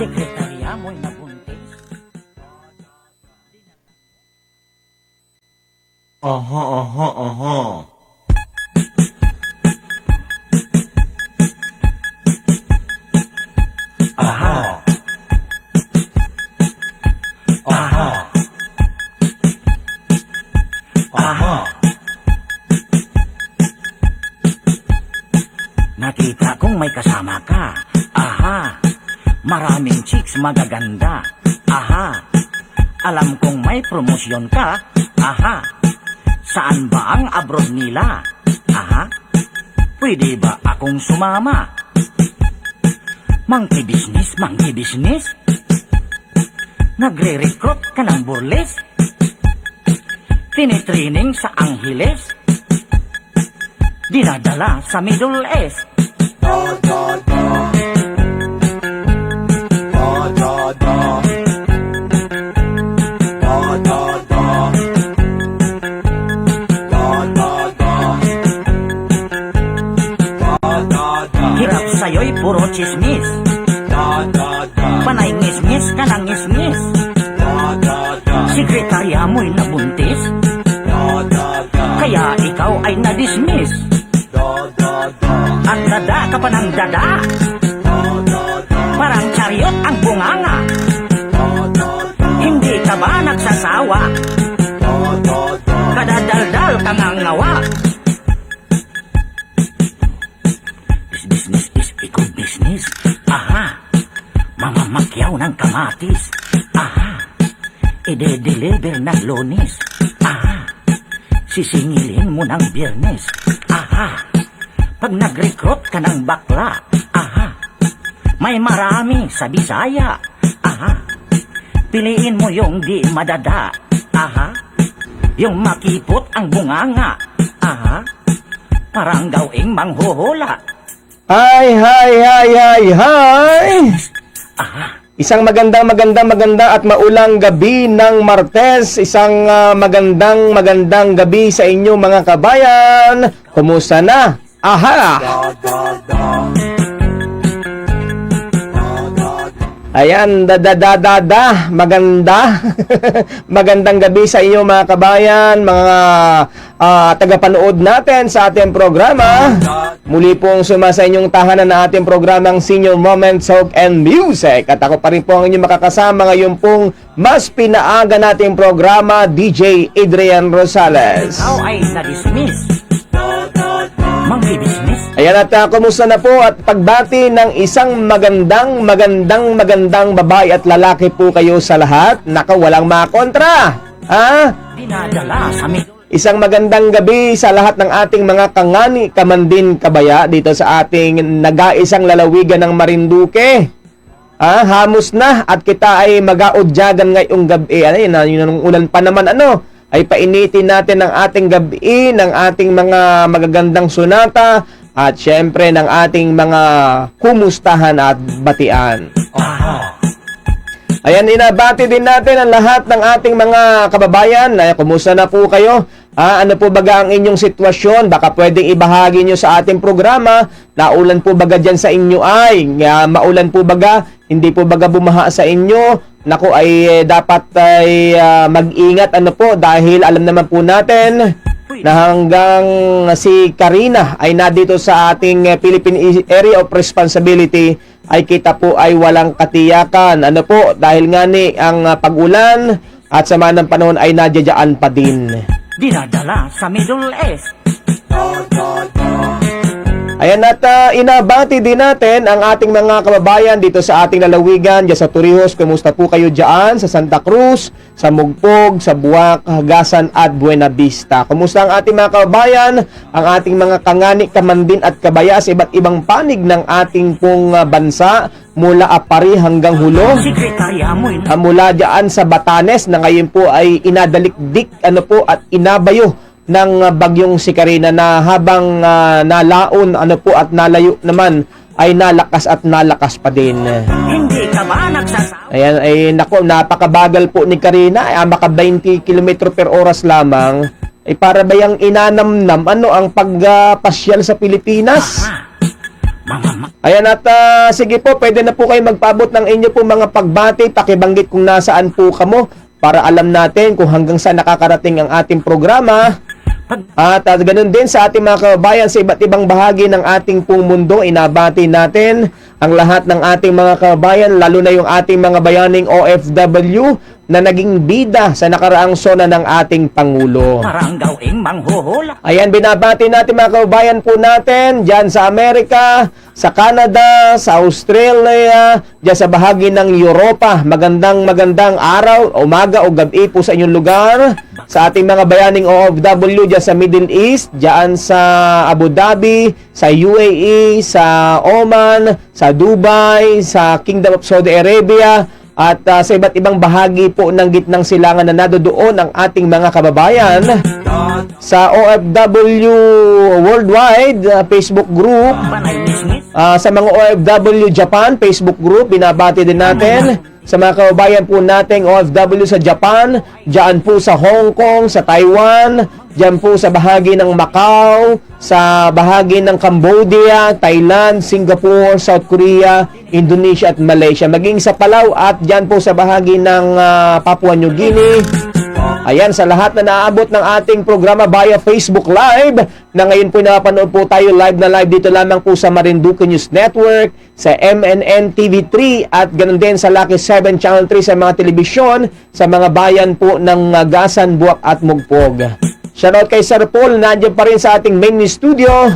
Sekretarya mo'y nabuntis. Aha, aha, aha. Aha. Aha. Aha. Nakita kong may kasama ka. Aha. Maraming chicks magaganda. Aha. Alam kong may promosyon ka. Aha. Saan ba ang abroad nila? Aha. Pwede ba akong sumama? Monkey business? Nagre-recruit ka ng burles? Tinitraining sa Angeles? Dinadala sa Middle East? Hirap sa'yo'y puro chismis. Panay ngismis ka ng ngismis. Sekretarya mo'y nabuntis. Kaya ikaw ay na-dismiss. At dada ka pa ng dada. Parang chariot ang bunganga. Hindi ka ba nagsasawa? Kadadaldal ka ngang ngawa. Business is eco business. Aha. Mamamakyaw ng kamatis. Aha. Ide-deliver ng Lunes. Aha. Sisingilin mo ng Biyernes. Aha. Pag nag-recruit ka ng bakla. Aha. May marami sa Bisaya. Aha. Piliin mo yung di madada. Aha. Yung makipot ang bunganga. Aha. Parang gawing manghuhula. Hi! Aha. Isang maganda at maulang gabi ng Martes. Isang magandang gabi sa inyo mga kabayan. Kumusta na? Aha! Ayan, maganda. Magandang gabi sa inyo mga kabayan, mga tagapanood natin sa ating programa. Muli pong sumasa inyong tahanan na ating programang Senior Moments, Talk and Music. At ako pa rin po ang inyong makakasama ngayon pong mas pinaaga nating programa, DJ Adrian Rosales. Ikaw ay na-dismiss. Monkey business. Ayan at kumusta na po at pagbati ng isang magandang babae at lalaki po kayo sa lahat. Naka, walang makontra. Ha? Dinadala sa Middle. Isang magandang gabi sa lahat ng ating mga kangani, kamandin, kabaya dito sa ating nag-aisang lalawigan ng Marinduque. Hamos na at kita ay mag-audyagan ngayong gabi. Yun ulan pa naman ay painitin natin ng ating gabi, ng ating mga magagandang sunata at syempre ng ating mga kumustahan at batian. Ayan, inabati din natin ang lahat ng ating mga kababayan. Kumusta na po kayo? Ano po baga ang inyong sitwasyon? Baka pwedeng ibahagi nyo sa ating programa. Naulan po baga dyan sa inyo ay? Maulan po baga? Hindi po baga bumaha sa inyo? Naku ay dapat ay mag-ingat dahil alam naman po natin na hanggang si Karina ay nadito sa ating Philippine Area of Responsibility ay kita po ay walang katiyakan. Dahil nga ni ang pag-ulan at sama ng panahon ay nadyayaan pa din. Dinadala sa Middle East. Ayan at inabati din natin ang ating mga kababayan dito sa ating lalawigan, dyan sa Torrijos. Kumusta po kayo dyan? Sa Santa Cruz, sa Mugpog, sa Buwak, Hagasan at Buena Vista. Kumusta ang ating mga kababayan? Ang ating mga kangani, kamandin at kabaya sa iba't ibang panig ng ating pong bansa mula Apari hanggang Hulo. Sekretarya mo'y Mula dyan sa Batanes na ngayon po ay inadalikdik at inabayo ng bagyong si Karina na habang nalaon at nalayo naman ay nalakas pa din. hindi ka ba nagsasawa? Ayan ay napakabagal po ni Karina, ay maka 20 km per oras lamang. Ay para ba yung inanamnam ang pagpasyal sa Pilipinas? Ayan at sige po, pwede na po kayo magpaabot ng inyo po mga pagbati, pakibanggit kung nasaan po kamo para alam natin kung hanggang saan nakakarating ang ating programa. At ganun din sa ating mga kababayan sa iba't ibang bahagi ng ating pong mundo, inabati natin ang lahat ng ating mga kababayan, lalo na yung ating mga bayaning OFW na naging bida sa nakaraang sona ng ating Pangulo. Parang gawing manghuhula. Ayan, binabati natin mga kababayan po natin dyan sa Amerika, sa Canada, sa Australia, dyan sa bahagi ng Europa. Magandang araw, umaga o gabi po sa inyong lugar. Sa ating mga bayaning OFW dyan sa Middle East, dyan sa Abu Dhabi, sa UAE, sa Oman, sa Dubai, sa Kingdom of Saudi Arabia, at sa iba't ibang bahagi po ng gitnang silangan na nadodoon ang ating mga kababayan. Sa OFW Worldwide Facebook group, Panay mismis. sa mga OFW Japan Facebook group, binabati din natin. Sa mga kababayan po nating OFW sa Japan, dyan po sa Hong Kong, sa Taiwan, dyan po sa bahagi ng Macau, sa bahagi ng Cambodia, Thailand, Singapore, South Korea, Indonesia at Malaysia. Maging sa Palau at dyan po sa bahagi ng Papua New Guinea. Ayan, sa lahat na naaabot ng ating programa via Facebook Live, na ngayon po napanood po tayo live na live dito lamang po sa Marinduque News Network, sa MNN TV3 at ganoon din sa Lucky 7 Channel 3 sa mga telebisyon, sa mga bayan po ng Gasan, Buwak at Mugpog. Shoutout kay Sir Paul, nandiyan pa rin sa ating main studio.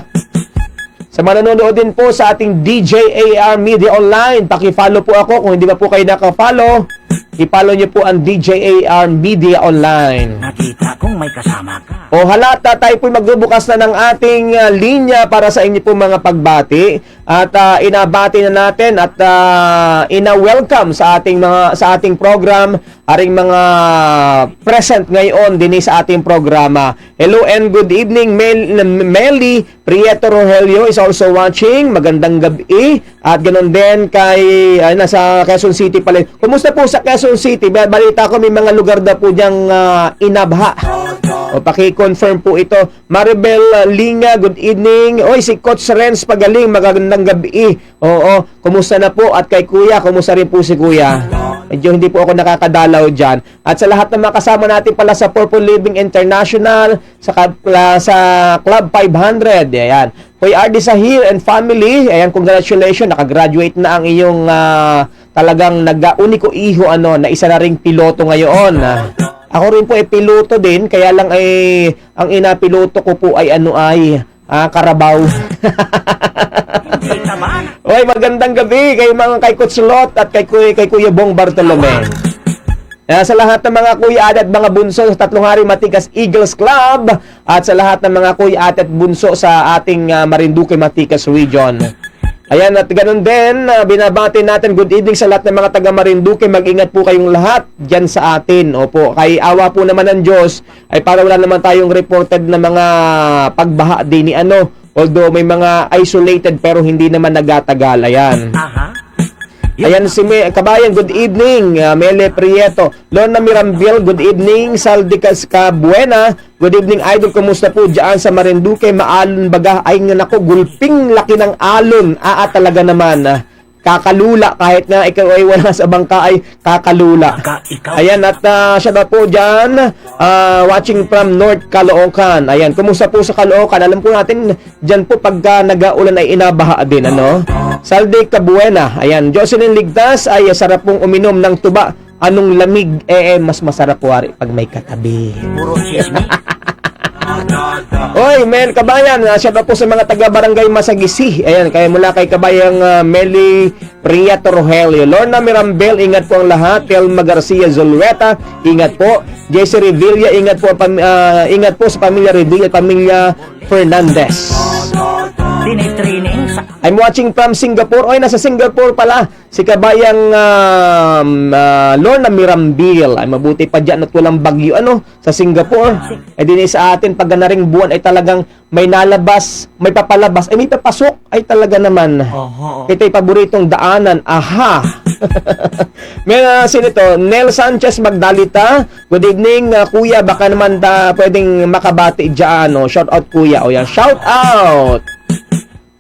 Sa mga nanonood din po sa ating DJAR Media Online, paki-follow po ako kung hindi pa po kayo naka-follow. I-follow niyo po ang DJAR Media Online. Nakita kong may kasama ka. O halata, tayo po magbubukas na ng ating linya para sa inyo po mga pagbati. At inabati na natin at ina-welcome sa ating program aring mga present ngayon din sa ating programa. Hello and good evening, Melly Prieto Rogelio is also watching. Magandang gabi. At ganoon din kay nasa Quezon City pala. Kumusta po sa Quezon City? Balita ko may mga lugar na po diyang inabha. O paki-confirm po ito. Maribel Linga, good evening. Oy, si Coach Renz Pagaling, magandang gabi. Oo, kumusta na po? At kay Kuya, kumusta rin po si Kuya? Medyo hindi po ako nakakadalaw dyan. At sa lahat ng mga kasama natin pala sa Purple Living International, sa Club 500, ayan. Kuya Ardy Sahir and family, ayan, congratulations, nakagraduate na ang iyong talagang nag-uniko iho, na isa na ring piloto ngayon. Ako rin po ay piloto din, kaya lang ay ang inapiloto ko po ay Carabao. Hindi ka ba? Oy, magandang gabi kay Coach Lot at kay Kuya Bong Bartolome. Sa lahat ng mga kuya at mga bunso sa Tatlong Hari Matikas Eagles Club at sa lahat ng mga kuya at bunso sa ating Marinduque Matikas Region. Ayan, at ganun din, binabati natin good evening sa lahat ng mga taga Marinduque. Mag-ingat po kayong lahat dyan sa atin. Opo, kay awa po naman ng Diyos ay para wala naman tayong reported na mga pagbaha din ni although may mga isolated pero hindi naman nagatagal. Ayan. Aha. Ayan si Kabayan, good evening. Mele Prieto, Lorna Mirambil, good evening. Saldi Buena, good evening idol, kumusta po dyan sa Marinduque? Maalon baga, ay nga nako, gulping laki ng alon. Talaga naman. Kakalula, kahit nga ikaw ay wala sa bangka ay kakalula. Ayan, at shoutout po dyan, watching from North Caloocan. Ayan, kumusta po sa Caloocan? Alam po natin, dyan po pagka nag-aulan ay inabaha din, Saldi Kabuena, ayan, Jocelyn Ligtas, ay sarap pong uminom ng tuba. Anong lamig, mas masarap po pag may katabi. Puro chismis. Oy, Kabayan, shoutout po sa mga taga-barangay Masagisi. Ayan, kaya mula kay Kabayang Meli Prieto Rogelio. Lorna Mirambel, ingat po ang lahat. Telma Garcia Zulueta, ingat po. JC Revilla, ingat po sa pamilya Revilla, pamilya Fernandez. Tinitraining sa... I'm watching from Singapore. Oy, nasa Singapore pala si Kabayang Lorna Mirambil. Ay, mabuti pa dyan at walang bagyo sa Singapore. Ay din sa atin pag naring buwan ay talagang may nalabas, may papalabas, ay may papasok, ay talaga naman. Ito'y paboritong daanan. Aha. May sinito, Nel Sanchez Magdalita. Good evening, Kuya. Baka naman pwedeng makabati dyan. Shout out, Kuya. O yan, shout out.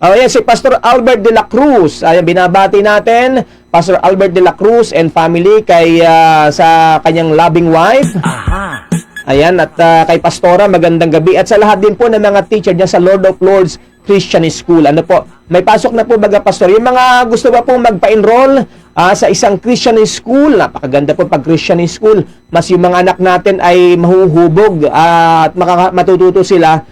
Ayan, si Pastor Albert de la Cruz. Ayan, binabati natin Pastor Albert de la Cruz and family kay sa kanyang loving wife. Aha. Ayan, at kay Pastora, magandang gabi. At sa lahat din po ng mga teacher niya sa Lord of Lords Christian School. Ano po, may pasok na po baga, Pastor. Yung mga gusto ba pong magpa-enroll sa isang Christian school, napakaganda po pag Christian school. Mas yung mga anak natin ay mahuhubog at matututo sila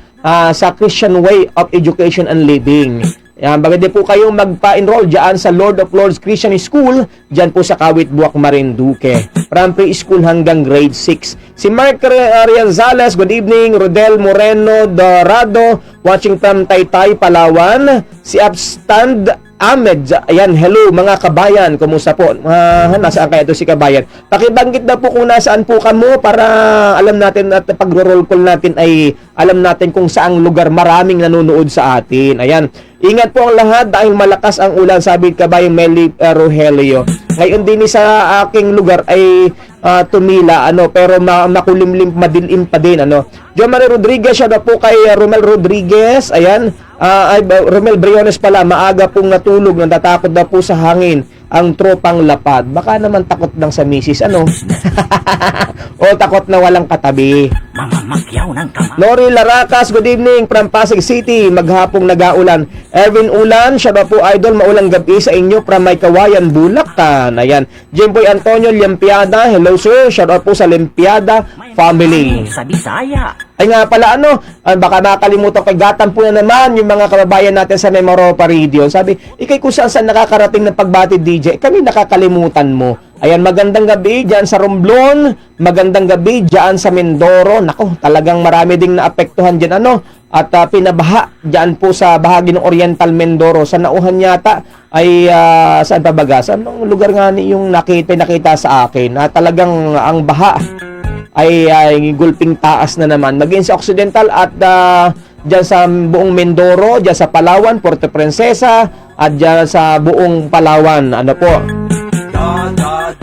sa Christian way of education and living. Yan, bagay po kayong magpa-enroll dyan sa Lord of Lords Christian School, dyan po sa Kawit Buwak, Marinduque. From preschool hanggang grade 6. Si Mark Rianzales, good evening. Rodel Moreno Dorado, watching from Taytay, Palawan. Si Abstand Ahmed, ayan, hello mga kabayan, kumusta po? Nasaan kaya ito si kabayan? Pakibanggit na po kung nasaan po kamo para alam natin at pag-roll call natin ay alam natin kung saang lugar maraming nanonood sa atin. Ayan, ingat po ang lahat dahil malakas ang ulan, sabi kabayang Meli Rogelio. Ngayon din sa aking lugar ay tumila, pero makulimlim, madilim pa din, John Marie Rodriguez, siya na po kay Romel Rodriguez, ayan. Romel Briones pala, maaga pong natulog, natatakot na po sa hangin ang tropang lapad. Baka naman takot lang sa misis, o takot na walang katabi. Mamamakyaw ng kamay. Lori Laracas, good evening from Pasig City, maghapong nag-aulan. Erwin Ulan, siya ba po idol, maulang gabi sa inyo from May Kawayan, Bulacan. Ayan. Jimboy Antonio Limpiada, hello sir, shout out po sa Limpiada family. Sa Bisaya. Ay nga pala, baka makalimutan kay gatan po na naman yung mga kababayan natin sa Memoropa Radio. Sabi, ikay kung saan nakakarating ng pagbati DJ, kami nakakalimutan mo. Ayan, magandang gabi dyan sa Romblon, magandang gabi dyan sa Mindoro. Nako, talagang marami ding naapektuhan dyan, at pinabaha dyan po sa bahagi ng Oriental Mindoro. Sa nauhan yata ay saan pa baga? Saan lugar nga yung nakita sa akin? Talagang ang baha ay gulping taas na naman. Maging sa Occidental at dyan sa buong Mindoro, dyan sa Palawan, Puerto Princesa, at dyan sa buong Palawan. Ano po?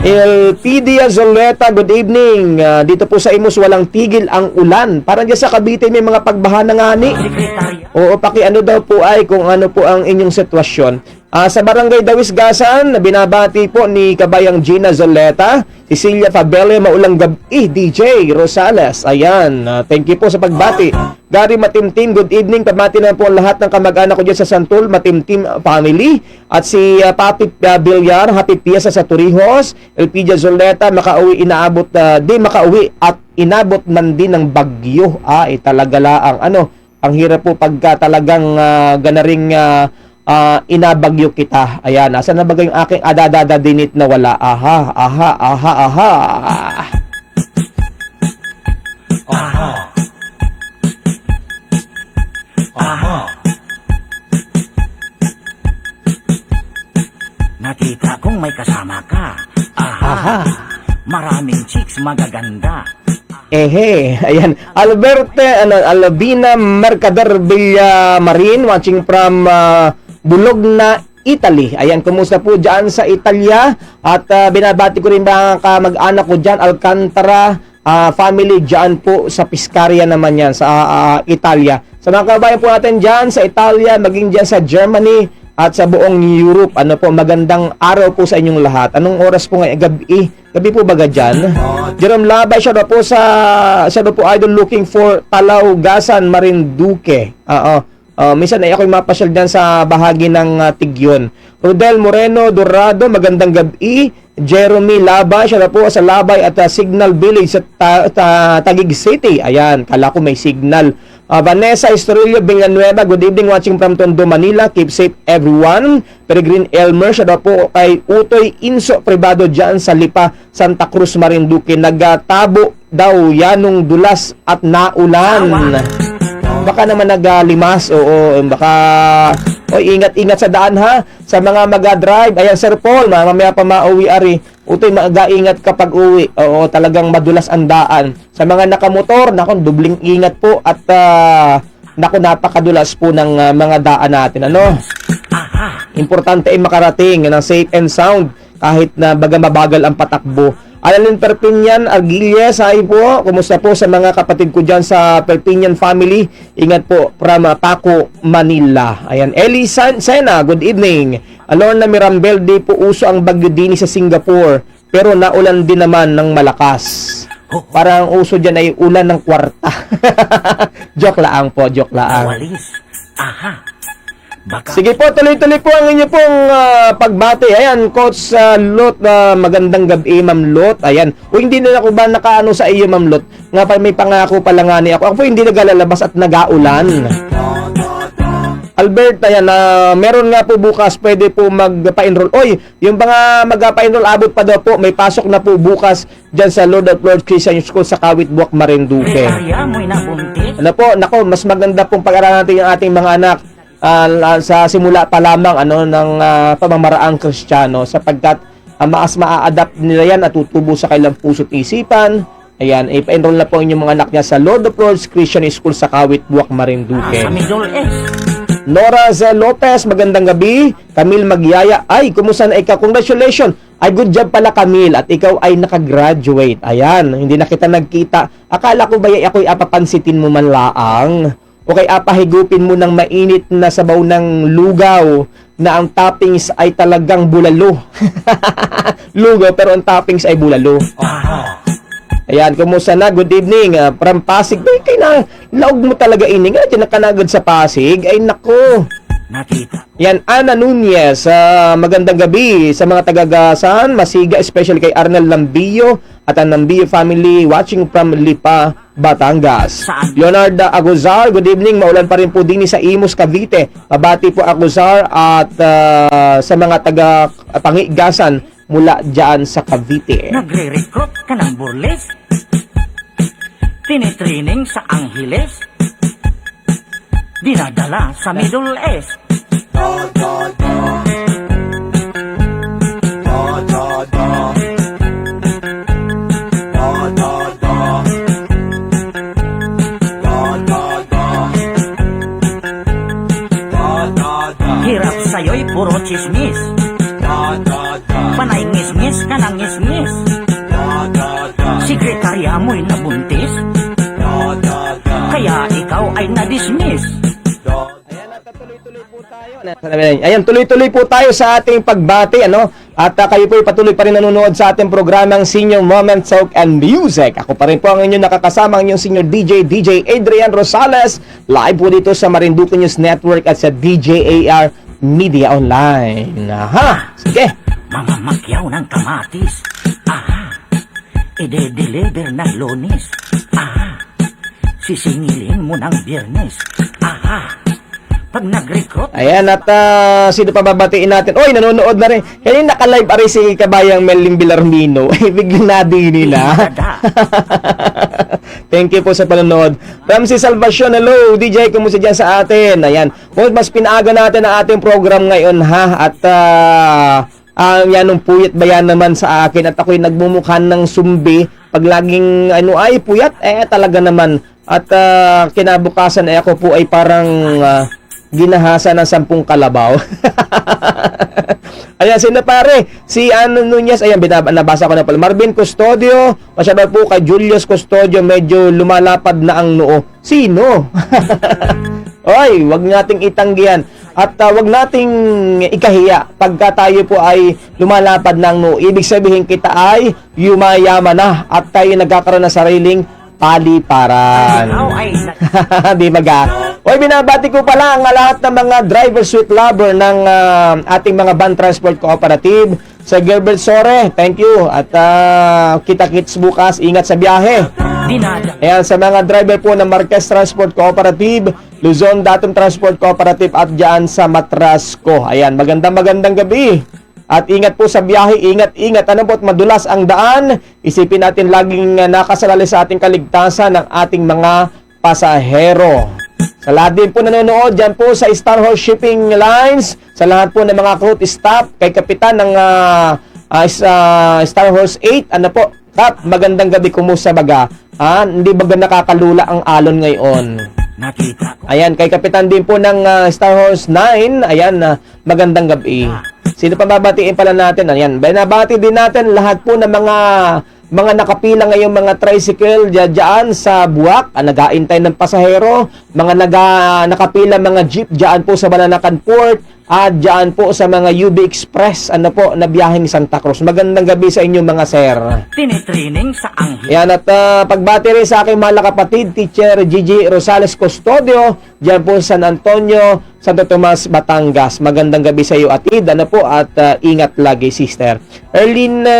Elpidia Zoleta, good evening. Dito po sa Imus, walang tigil ang ulan. Parang dyan sa Cavite may mga pagbaha na nga ni. Sekretarya. Oo, daw po ay kung ano po ang inyong sitwasyon. Sa Barangay Dawis Gasan, binabati po ni Kabayang Gina Zoleta, Cecilia Fabele, maulang gabi, DJ Rosales. Ayan, thank you po sa pagbati. Gary Matimtim, good evening. Pabati na po ang lahat ng kamag-anak ko dyan sa Santul, Matimtim family. At si Papi Bilyar, happy Piesa sa Torrijos. Elpidia Zoleta, di makauwi at inabot man din ng bagyo. Talaga laang, ang hirap po pagka talagang ganaring inabagyo kita. Ayan, nasa na ba yung aking adadada dinit na wala? Aha. Nakita kong may kasama ka. Aha. Maraming chicks magaganda. Ayan. Albina Mercader Villamarin, watching from Bologna, Italy. Ayan, kumusta po dyan sa Italia? At binabati ko rin mga kamag-anak ko dyan, Alcantara family dyan po sa Piscaria naman yan, sa Italia. Sa mga kabayan po natin dyan sa Italia, maging dyan sa Germany, at sa buong Europe, magandang araw po sa inyong lahat. Anong oras po ngayon? Gabi po baga dyan? Jerome Labay, siya po idol looking for Talaugasan, Marinduque. Minsan ay ako'y mapasyal dyan sa bahagi ng Tigyon. Rodel Moreno Dorado, magandang gabi. Jeremy Labay, siya po sa Labay at Signal Village sa Taguig City. Ayan, kala ko may signal. Vanessa Estorillo Villanueva, good evening, watching from Tondo, Manila. Keep safe everyone. Peregrine Elmer, siya po kay Utoy Inso Privado dyan sa Lipa, Santa Cruz, Marinduque. Nagtabo daw yanong dulas at naulan. Baka naman naglimas, baka ingat-ingat sa daan ha, sa mga mag-drive. Ayan, Sir Paul, mamaya pa mauwi ari. Utoy, mag-ingat kapag uwi. Talagang madulas ang daan. Sa mga nakamotor, dubling ingat po at napakadulas po ng mga daan natin. Importante ay makarating ng safe and sound kahit na baga mabagal ang patakbo. Alalin Perpignan Arguelles, hi po. Kumusta po sa mga kapatid ko dyan sa Perpignan family? Ingat po from Paco, Manila. Ayan, Eli Sena, good evening. Alorna Mirambel, di po uso ang bagyo din sa Singapore, pero naulan din naman ng malakas. Parang uso dyan ay ulan ng kwarta. Joke lang po, joke lang. Walis. Aha. Baka Sige po, tuloy-tuloy po ang inyo pong pagbati. Ayan, Coach Lot, magandang gabi, Ma'am Lot. Ayan. O hindi na ako ba nakaano sa iyo, Ma'am Lot? Nga pa may pangako pala nga ni ako. Ako po hindi nagalalabas at nagaulan. Albert, ayan, meron nga po bukas, pwede po magpa-enroll. Oy, yung mga magpa-enroll, abot pa daw po, may pasok na po bukas dyan sa Lord of Lords Christian School sa Kawit Buwak, Marinduque. Kaya mo'y nabuntis. Ano po, nako, mas maganda pong pag-aralan natin yung ating mga anak sa simula pa lamang ng pamamaraang Kristiyano, sapagkat mas maa-adapt nila yan at tutubo sa kailang puso't isipan. Ayan, ipa-enroll na po inyong mga anak niya sa Lord of Lords Christian School sa Kawit Buwak, Marinduque. Sa Middle East. Nora Zel Lopez, magandang gabi. Camille Magyaya, ay, kumusta na ikaw? Congratulations. Ay, good job pala, Camille. At ikaw ay nakagraduate. Ayan, hindi na kita nagkita. Akala ko ba ako'y apapansitin mo man laang? O kay apahigupin mo ng mainit na sabaw ng lugaw na ang toppings ay talagang bulalo. Lugaw, pero ang toppings ay bulalo. Aha. Ayan, kumusta na? Good evening. From Pasig. Ay, kay na, laog mo talaga ini. Nga, dyan nakanagad sa Pasig. Ay, nako. Nakita. Yan, Ana Nunez, magandang gabi sa mga tagagasan, Masiga, especially kay Arnel Lambio at ang Lambio family watching from Lipa, Batangas. Saan? Leonardo Aguzar, good evening, maulan pa rin po din sa Imus, Cavite. Mabati po Aguzar at sa mga taga-pangigasan mula dyan sa Cavite. Nagre-recruit ka ng burles. Tinitraining sa Angeles. Dinadala sa Middle East. Hirap sa'yo'y puro chismis. Panay ngismis ka ng ngismis. Sekretarya mo'y nabuntis. Kaya ikaw ay na-dismiss. Ayan, tuloy-tuloy po tayo sa ating pagbati, ano? At kayo po patuloy pa rin nanonood sa ating programang Senior Moment Talk and Music. Ako pa rin po ang inyong nakakasama, ang inyong senior DJ Adrian Rosales, live po dito sa Marinduque News Network at sa DJAR Media Online. Aha, sige. Mga makyaw ng kamatis. Aha. Ide-deliver ng Lunes. Aha. Sisingilin mo ng Biyernes. Aha. Pag nag-recruit, Ayan, at sino pa babatiin natin? Oy, nanonood na rin. Kaya naka-live ari si Kabayang Meling Bilarmino. Ay, biglang nadini nila. Thank you po sa panonood. Ramsey Salvacion, hello. DJ, kumusta dyan sa atin? Ayan. Kung mas pinaaga natin ang ating program ngayon, ha? At yan nung puyat ba yan naman sa akin? At ako'y nagmumukhan ng sumbi. Pag laging ay puyat, talaga naman. At kinabukasan ako po ay parang ginahasa ng 10 kalabaw. Ayan, sino pare? Si Ano Nunez, ayan, nabasa ko na pala. Marvin Custodio, masyado po kay Julius Custodio, medyo lumalapad na ang noo. Sino? Oy, wag nating itanggihan. At wag nating ikahiya pagka tayo po ay lumalapad na ang noo. Ibig sabihin kita ay yumayaman na at tayo nagkakaroon ng sariling paliparan. ikaw ay Di baga. Oy, binabati ko pala ang lahat ng mga driver sweet lover ng ating mga van transport cooperative sa Gilbert Sore. Thank you. At kita-kits bukas. Ingat sa biyahe. dinada. Ayan, sa mga driver po ng Marquez Transport Cooperative, Luzon Datum Transport Cooperative at dyan sa Matrasco. Ayan, magandang gabi. At ingat po sa biyahe, ingat. Ano po, madulas ang daan. Isipin natin laging nakasalali sa ating kaligtasan ng ating mga pasahero. Sa lahat din po nanonood dyan po sa Star Horse Shipping Lines, sa lahat po ng mga crew staff, kay Kapitan ng Star Horse 8, ano po, Kap, magandang gabi, kumusta baga? Hindi baga nakakalula ang alon ngayon? Nakita ko. Ayan, kay Kapitan din po ng Star Horse 9, ayan, magandang gabi. Sino pa babatiin pala natin? Ayan, binabati din natin lahat po ng mga nakapila ngayong mga tricycle diyan sa Buwak, nag-aantay ng pasahero, mga nakapila mga jeep diyan po sa Mananakan Port, at diyan po sa mga UB Express, na biyaheng Santa Cruz. Magandang gabi sa inyo mga sir. Tinitraining sa anghel. Yan, at pagbati rin sa aking mahal na kapatid, Teacher Gigi Rosales Custodio, diyan po sa San Antonio, Santo Tomas, Batangas. Magandang gabi sa iyo, Atid. At ingat lagi, sister. Erlene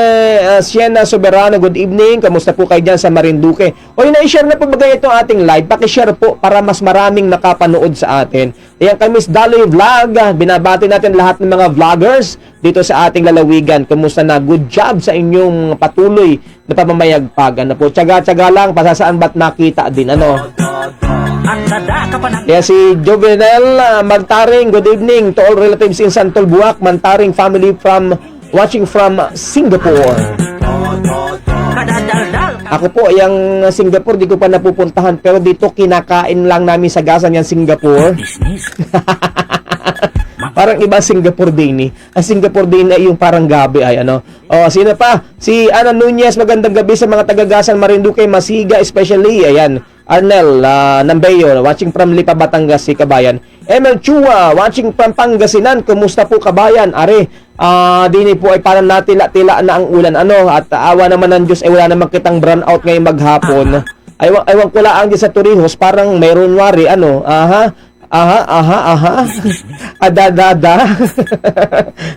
Siena Soberano, good evening. Kamusta po kayo dyan sa Marinduque? Na-share na po ba kayo itong ating live? Pakishare po para mas maraming nakapanood sa atin. Ayan kay Miss Daloy Vlog. Binabati natin lahat ng mga vloggers dito sa ating lalawigan. Kamusta na? Good job sa inyong patuloy na pamamayagpag. Tiyaga-tiyaga lang, pasasaan ba't makita din, At dada ka pa ng Kaya si Jovenel Mantaring, good evening to all relatives in Santol Buwak, Mantaring family watching from Singapore. kadadaldal. Ako po, yung Singapore, di ko pa napupuntahan, pero dito kinakain lang namin sa gasan yung Singapore. Business. Parang iba Singapore din eh. Ang Singapore din ay yung parang gabi ay sino pa? Si Ana Nunez, magandang gabi sa mga taga-Gasan, Marinduque, Masiga, especially. Ayan. Arnel Nambeyo, watching from Lipa, Batangas, si Kabayan. Emel Chua, watching from Pangasinan. Kumusta po Kabayan? Are, dini po ay parang natila-tila na ang ulan. At awa naman ng Diyos ay wala namang kitang brown out ngayong maghapon. Aywan ko lang dyan sa Torrijos, parang mayroon wari, Adadada.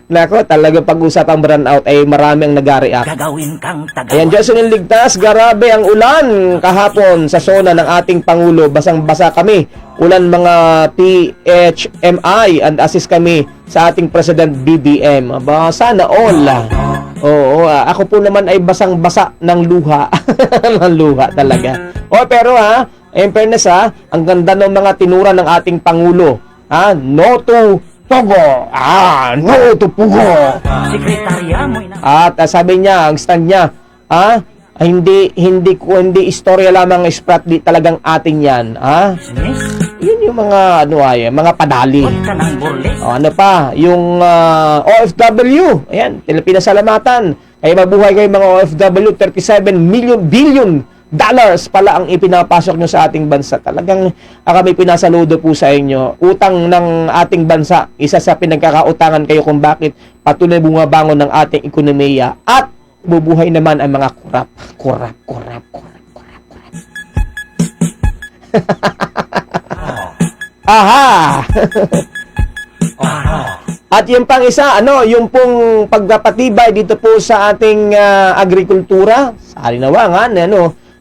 Nako, talaga pag-usapang burnout ay marami ang nag-react. Gagawin kang tagawa. Ayan, Jason Ligtas, grabe ang ulan kahapon sa zona ng ating Pangulo. Basang-basa kami. Ulan mga PHMI and assist kami sa ating President BBM. Sana all. Oo, ako po naman ay basang-basa ng luha. ng luha talaga. Pero in fairness ang ganda ng mga tinura ng ating Pangulo. No to Pogo. No to Pogo. Sekretarya mo ina. At sabi niya, ang stand niya, hindi istorya lamang sprat, di talagang atin yan. Business. Yun yung mga mga padali. Huwag ka ng burles. Ano pa, yung OFW. Ayan, Pilipinas Salamatan. Kaya mabuhay kayo mga OFW, 37 billion dollars pala ang ipinapasok nyo sa ating bansa. Talagang kami pinasaludo po sa inyo. Utang ng ating bansa, isa sa pinagkakautangan kayo kung bakit patuloy bumabangon ng ating ekonomiya at bubuhay naman ang mga kurap. Aha! At yung pang isa, yung pong pagpapatibay dito po sa ating agrikultura, sa alinawangan,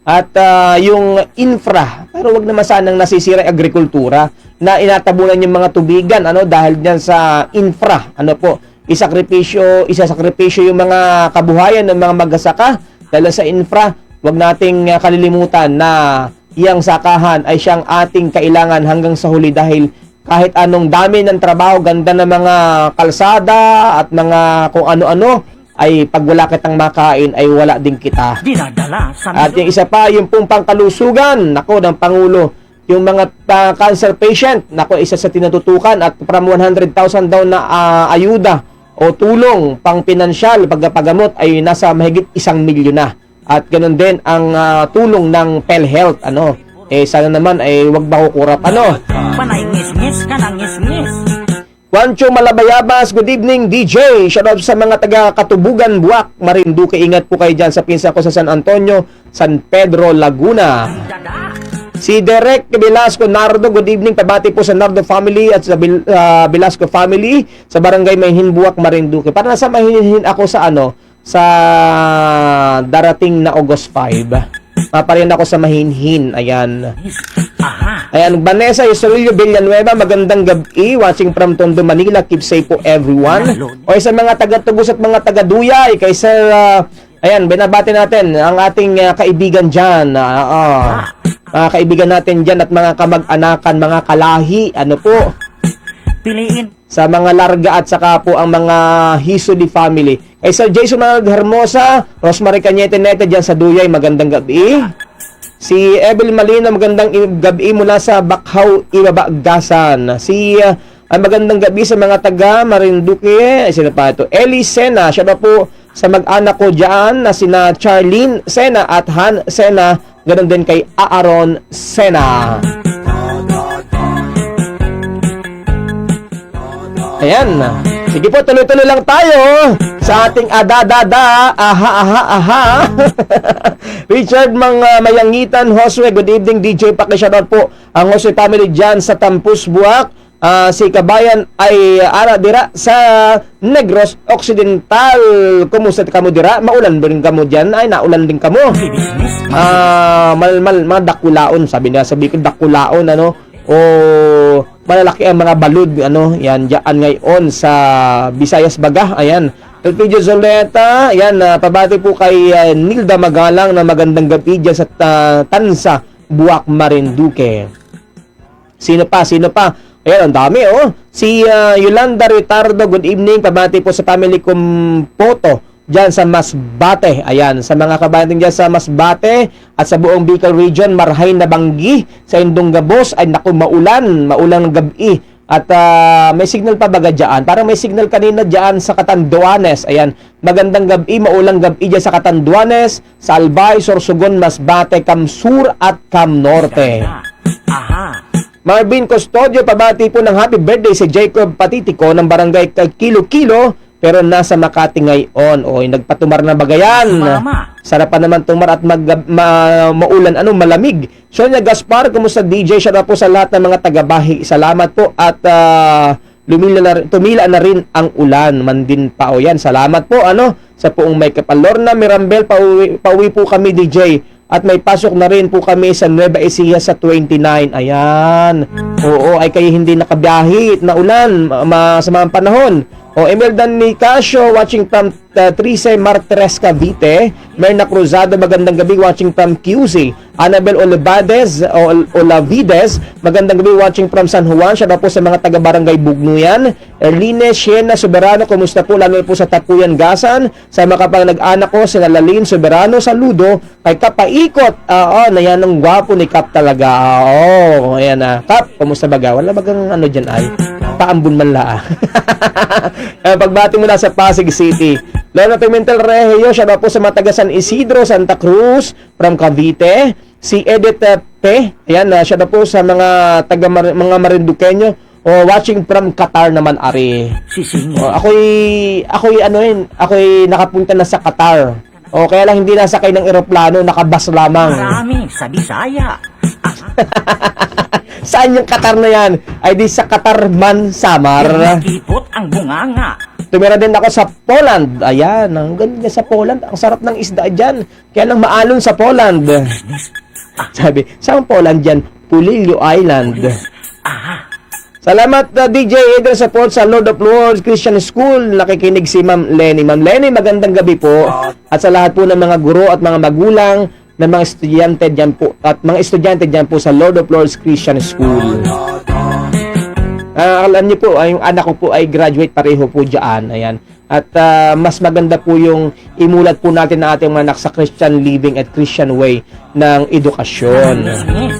at yung infra, pero wag naman sanang nasisira yung agrikultura na inatabunan yung mga tubigan dahil diyan sa infra isasakripisyo yung mga kabuhayan ng mga magsasaka dahil sa infra. Wag nating kalilimutan na iyang sakahan ay siyang ating kailangan hanggang sa huli dahil kahit anong dami ng trabaho, ganda ng mga kalsada at mga kung ano-ano, ay pag wala kitang makain ay wala din kita. Dinadala sa At yung isa pa, yung pong pangkalusugan, ng Pangulo, yung mga cancer patient, isa sa tinututukan at from 100,000 daw na ayuda o tulong pang pinansyal pagpapagamot ay nasa mahigit 1 milyon na. At ganoon din ang tulong ng PhilHealth, sana naman ay wag ba kukurap, panay ngis-ngis ka ng ngis-ngis. Juancho Malabayabas, good evening DJ. Shoutout sa mga taga-Katubugan, Buwak, Marinduque. Ingat po kayo dyan sa pinsa ko sa San Antonio, San Pedro, Laguna. Dada. Si Derek Velasco Nardo, good evening. Pabati po sa Nardo family at sa Velasco family sa Barangay Mayhin, Buwak, Marinduque. Para nasa Mayhin ako sa darating na August 5. Maparin ako sa Mahinhin. Ayan. Aha. Ayan, Vanessa Isorilio Villanueva, magandang gabi, watching from Tondo, Manila. Keep safe po everyone. O sa mga taga-Tugos at mga taga-Duyay, kay Sir, binabati natin ang ating kaibigan dyan. Kaibigan natin dyan at mga kamag-anakan, mga kalahi, Piliin. sa mga larga at saka po ang mga Hisuli family. Kay Sir Jason Hermosa, Rosemary Cañete Nete dyan sa Duyay, magandang gabi. Si Evel Malina, magandang gabi mula sa Bakhaw, Ibabagasan. Si Magandang gabi sa mga taga Marinduque. Sino pa ito? Eli Sena. Siya na po sa mag-anak ko dyan na sina Charlene Sena at Han Sena. Ganon din kay Aaron Sena. Ayan. Sige po, tuloy-tuloy lang tayo sa ating adadada. Aha. Richard Mayangitan, Josue, good evening. DJ, pakishoutout po ang Josue family dyan sa Tampus Buwak. Si Kabayan ay ara dira sa Negros Occidental. Kumusta kamo dira? Maulan ba rin kamo dyan? Ay, naulan din kamo. Mga dakulaon, sabi niya. Sabi ko dakulaon, ano? O malalaki ang mga balud, ano? Yan, dyan ngayon sa Visayas Baga. Ayan. LPG Zoleta, yan, pabati po kay Nilda Magalang na magandang gabi dyan sa Tansa, Buwak, Marinduque. Sino pa? Ayan, ang dami, oh. Si Yolanda Ritardo, good evening. Pabati po sa family kong Poto dyan sa Masbate. Ayan, sa mga kabating dyan sa Masbate at sa buong Bicol Region, Marhay na Banggi, sa Indong Gabos, ay naku, maulan ng gabi. At may signal pa baga dyan? Parang may signal kanina dyan sa Catanduanes. Ayan, magandang gabi, maulang gabi dyan sa Catanduanes, sa Albay, Sorsogon, Masbate, Camsur at Cam Norte. Aha. Marvin Custodio, pabati po ng happy birthday si Jacob Patitico ng barangay Kilo-Kilo, pero nasa Makati ngayon. O, nagpatumar na bagayan. Sarap pa naman tumar at maulan, malamig. Sonia Gaspar, kumusta DJ? Shout out po sa lahat ng mga taga-bahi. Salamat po at tumila na rin ang ulan. Man din pa, o yan. Salamat po, sa poong may kapal. Lorna Mirambel, pauwi po kami DJ. At may pasok na rin po kami sa Nueva Ecija sa 29. Ayan. Oo, ay kayo hindi nakabiyahe na ulan. Masamang panahon. O, Imelda Nicasio, watching from Trice Martires, Cavite. Merna Cruzado, magandang gabi, watching from QC. Annabel Olavides, magandang gabi, watching from San Juan. Siya na po sa mga taga-barangay Bugnuyan. Erline Siena Soberano, kumusta po? Lalo po sa Tapuyan, Gasan. Sa mga kapang nag-anak ko, sina Lalin Soberano, saludo. Kay Kapaikot, na yan ang gwapo ni Kap talaga. Ayan na. Kap, kumusta baga? Wala bagang dyan ay? Paambun man la. Pagbati mo na sa Pasig City. Lolo Pimentel Regio, siya na po sa mga taga San Isidro, Santa Cruz, from Cavite. Si Edith P. Ayan, siya na po sa mga taga mga Marinduqueño. Watching from Qatar naman, ari. Ako'y nakapunta na sa Qatar. Kaya lang hindi nasakay ng eroplano, nakabas lamang. Marami sa Bisaya. Saan yung Qatar na yan? Ay di sa Qatar man, Samar. Nakipot ang bunganga. Tumira din ako sa Poland. Ayan, ang ganda sa Poland. Ang sarap ng isda dyan. Kaya lang maalon sa Poland. Sabi, saan Poland dyan? Pulilio Island. Aha. Salamat DJ Eden support sa Lord of Lords Christian School. Nakikinig si Ma'am Lenny. Ma'am Lenny, magandang gabi po. At sa lahat po ng mga guro at mga magulang ng mga estudyante dyan po at mga estudyante dyan po sa Lord of Lords Christian School. Alam niyo po, yung anak ko po ay graduate pareho po dyan. Ayan. At mas maganda po yung imulat po natin na ating mga anak sa Christian living at Christian way ng edukasyon.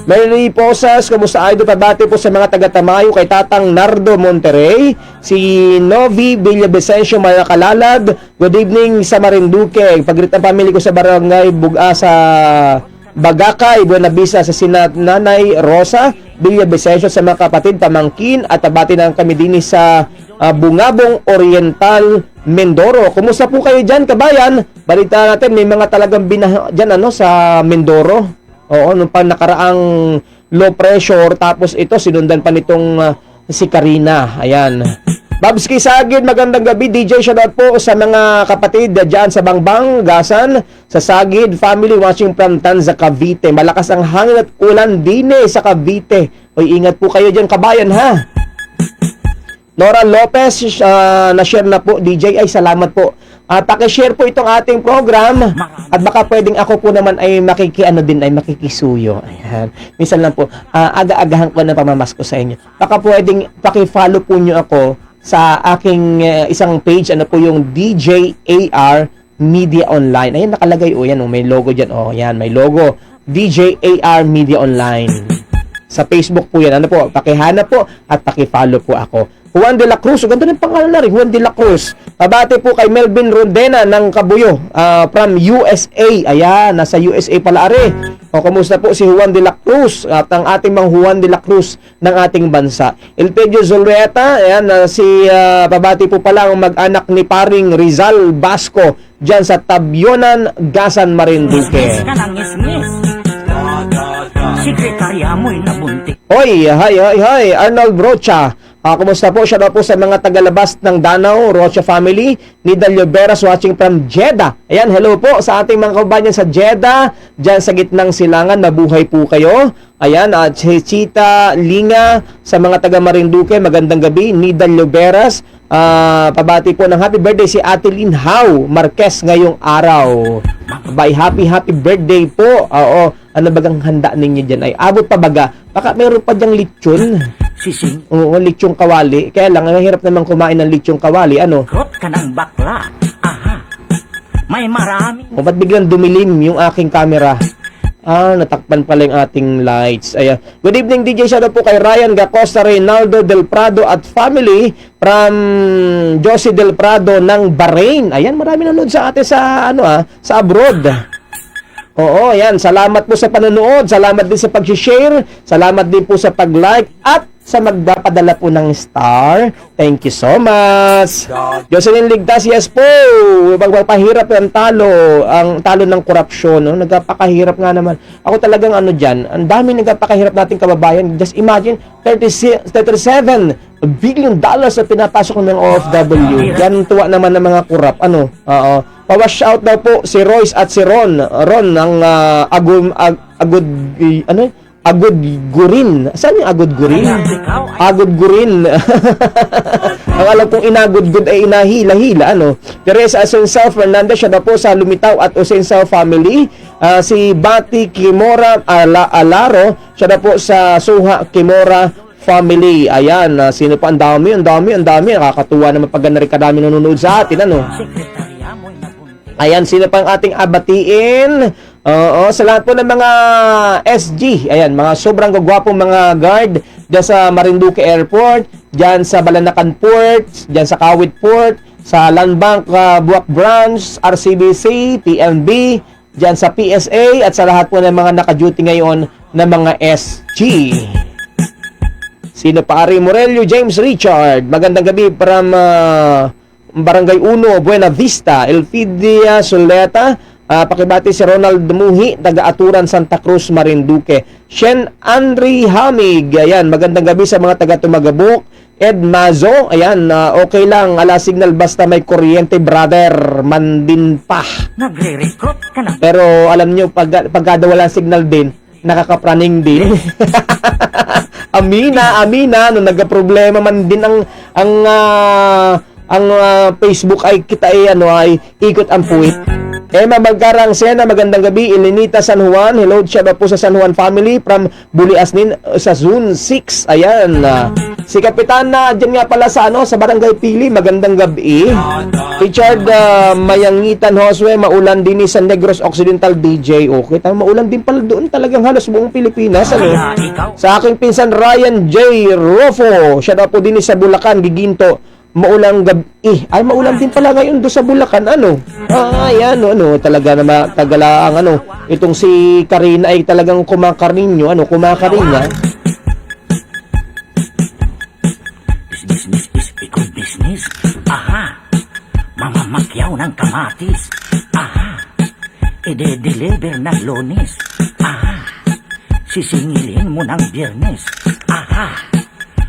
Mary Posas, kumusta idol? Pabati po sa mga taga-Tamayo kay Tatang Nardo Monterrey, si Novi Villavicencio Malacalalag. Good evening sa Marinduque. Pagrit ang family ko sa barangay Buga sa Bagakay, Buenavista, sa Nanay Rosa Villavicencio, sa mga kapatid, pamangkin at abati na kami din sa Bungabong Oriental, Mindoro. Kumusta po kayo dyan, kabayan? Balita natin, may mga talagang binaha dyan sa Mindoro. Oo, nung pang nakaraang low pressure, tapos ito, sinundan pa nitong si Karina. Ayan. Babski Sagid, magandang gabi. DJ, shoutout po sa mga kapatid dyan sa Bangbang, Gasan, sa Sagid family watching from Tanza, Cavite. Malakas ang hangin at ulan din sa Cavite. Uy, ingat po kayo dyan, kabayan, ha? Nora Lopez, na-share na po, DJ. Ay, salamat po. Pakishare po itong ating program. At baka pwedeng ako po naman ay makikisuyo. Ayan. Minsan lang po, aga-agahan ko na pamamasko sa inyo. Baka pwedeng pakifollow po nyo ako sa aking isang page, po yung DJAR Media Online. Ayan, nakalagay, yan, may logo dyan. Yan, may logo. DJAR Media Online. Sa Facebook po yan. Pakihanap po at pakifollow po ako. Juan de la Cruz. Ganda ng pangalan na rin, Juan de la Cruz. Pabati po kay Melvin Rodena ng Kabuyo from USA. Ayan, nasa USA pala are. O, kumusta po si Juan de la Cruz at ang ating mga Juan de la Cruz ng ating bansa. Elpidio Zulreta, ayan, pabati po pala ang mag-anak ni paring Rizal Basco dyan sa Tabyonan, Gasan, Ngismis Marinduque. ka ng ngismis. Sekretarya mo'y nabuntik. Hoy, hi, Arnold Rocha. Kumusta po? Siya daw po sa mga tagalabas ng Danau, Rocha family. Nida Lloberas watching from Jeddah. Ayan, hello po sa ating mga kababayan sa Jeddah. Diyan sa gitnang silangan, mabuhay po kayo. Ayan, at Chita Linga sa mga taga Marinduque, magandang gabi. Nida Lloberas. Pabati po ng happy birthday si Ate Lynn Hau Marquez ngayong araw. Bye, happy birthday po. Oo, ano bagang handa ninyo dyan? Ay, abot pa baga? Baka meron pa dyang lechon. Sising, Oo, lechong kawali. Kaya lang, mahirap naman kumain ng lechong kawali. Ano? krot ka ng bakla. Aha. May maraming O ba't biglang dumilim yung aking camera? Natakpan pala yung ating lights. Ayan. Good evening, DJ. Shout out po kay Ryan Gacosta, Reynaldo Del Prado at family from Josie Del Prado ng Bahrain. Ayan, marami nanonood sa atin sa, sa abroad. Oo, ayan. Salamat po sa panonood. Salamat din sa pag-share. Salamat din po sa pag-like at sa magpapadala po ng star. Thank you so much. Jocelyn Ligtas, yes po. Magpapahirap ang talo ng korupsyon. No? Nagpapakahirap nga naman. Ako talagang dyan. Ang dami nagpapakahirap nating kababayan. Just imagine, $37 billion na pinapasok ng mga OFW. Yan tuwa naman ng mga kurap. Pa-wash out daw po si Royce at si Ron ng Agud Gurin. Saan yung Agud Gurin? Agud Gurin. Ang alam kong inagud-gud ay inahila-hila. Teresa Asuncao Fernandez, siya na po sa Lumitaw at Asuncao family. Si Bati Kimora Alaro, siya na po sa Suha Kimora family. Ayan, sino pa? Ang dami. Nakakatuwa naman pag rin kadami nanonood sa atin. sekretarya mo'y nabuntik. Ayan, sino pang ating abatiin? Oo, sa lahat po ng mga SG, ayan, mga sobrang gagwapong mga guard dyan sa Marinduque Airport, dyan sa Balanacan Port, dyan sa Kawit Port, sa Land Bank Buwak Branch, RCBC, PNB, dyan sa PSA, at sa lahat po ng mga naka-duty ngayon na mga SG. Sino pa? Ari Morelio, James Richard, magandang gabi from Barangay 1, Buena Vista, Elfidia Soleta. Pakibati si Ronald Muhi, taga-Aturan, Santa Cruz, Marinduque. Shen Andri Hamig, ayan, magandang gabi sa mga taga-Tumagabok. Ed Mazo, ayan, okay lang, ala signal basta may kuryente, brother, mandin pa. Nagre-recruit ka ng Pero alam nyo, pagkada walang signal din, nakakapraning din. Amina, nung nagka-problema man din ang Facebook ay kita ay ikot ang puwit. Emma Magkarang Sena, magandang gabi. Elenita San Juan, hello, siya po sa San Juan family from Buliasnin sa Zone 6. Ayan. Si Kapitan na dyan nga pala sa Barangay Pili, magandang gabi. Richard Mayangitan Josue, maulan din sa Negros Occidental DJ. Okay, maulan din pala doon, talagang halos buong Pilipinas. kaya ikaw. Sa aking pinsan Ryan J. Rofo, siya po din sa Bulacan, Giginto. Maulang gabi. Ay, maulan din pala ngayon doon sa Bulacan. Ayan, talaga na matagala ang itong si Karina ay talagang kumakarinyo. Kumakarinya. Business is equal business. Aha. Mamamakyaw ng kamatis. Aha. Ide-deliver ng Lunes. Aha. Sisingilin mo ng Biyernes. Aha.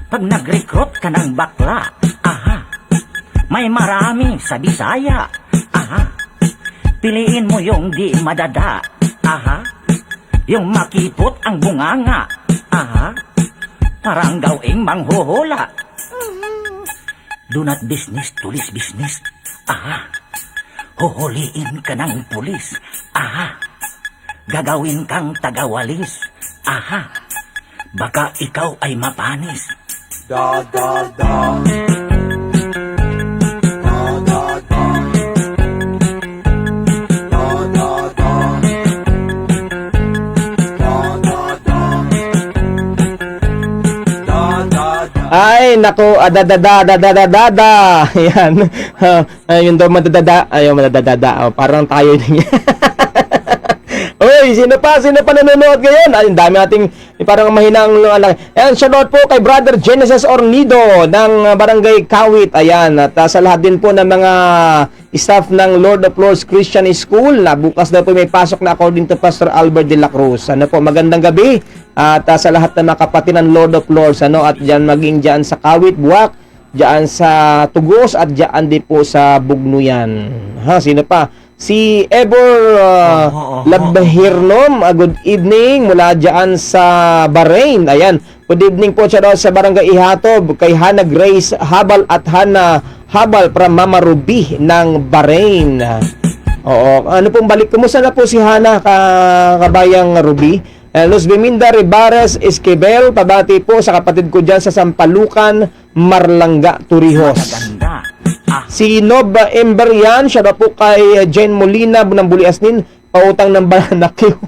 Pag nag-recruit ka ng bakla. Aha. May marami sa Bisaya. Aha. Piliin mo yung di madada. Aha. Yung makipot ang bunganga. Aha. Parang gawing manghuhula. Do not business, tulis business. Aha. Huhuliin ka ng pulis. Aha. Gagawin kang tagawalis. Aha. Baka ikaw ay mapanis. Ay, nako, adadada. Ayan. Ayun daw, madadada. Ayun, madadada. Parang tayo din yan. Uy, sino pa nanonood ngayon? Ay, dami nating parang mahinang lang. Ayan, shoutout po kay Brother Genesis Ornido ng Barangay Kawit. Ayan, at sa lahat din po ng mga staff ng Lord of Lords Christian School na bukas na po may pasok na according to Pastor Albert de la Cruz. Ano po, magandang gabi. At sa lahat ng mga kapatid ng Lord of Lords, ano, at diyan maging diyan sa Kawit, Buwak, diyan sa Tugos at diyan din po sa Bugnuyan. Ha, sino pa? Si Ever Labahirnom, good evening mula dyan sa Bahrain. Ayan, good evening po siya daw sa Barangay Ihatob kay Hana Grace Habal at Hana Habal from Mama Ruby ng Bahrain. Oo, ano pong balik? Kumusta na po si Hana, kabayang Ruby? Luz Biminda Ribares Esquivel, pabati po sa kapatid ko dyan sa Sampalucan, Marlanga, Torrijos. Magaganda. Si Nob Emberian, siya na po kay Jen Molina ng Buliasnin, pautang ng bananakyo.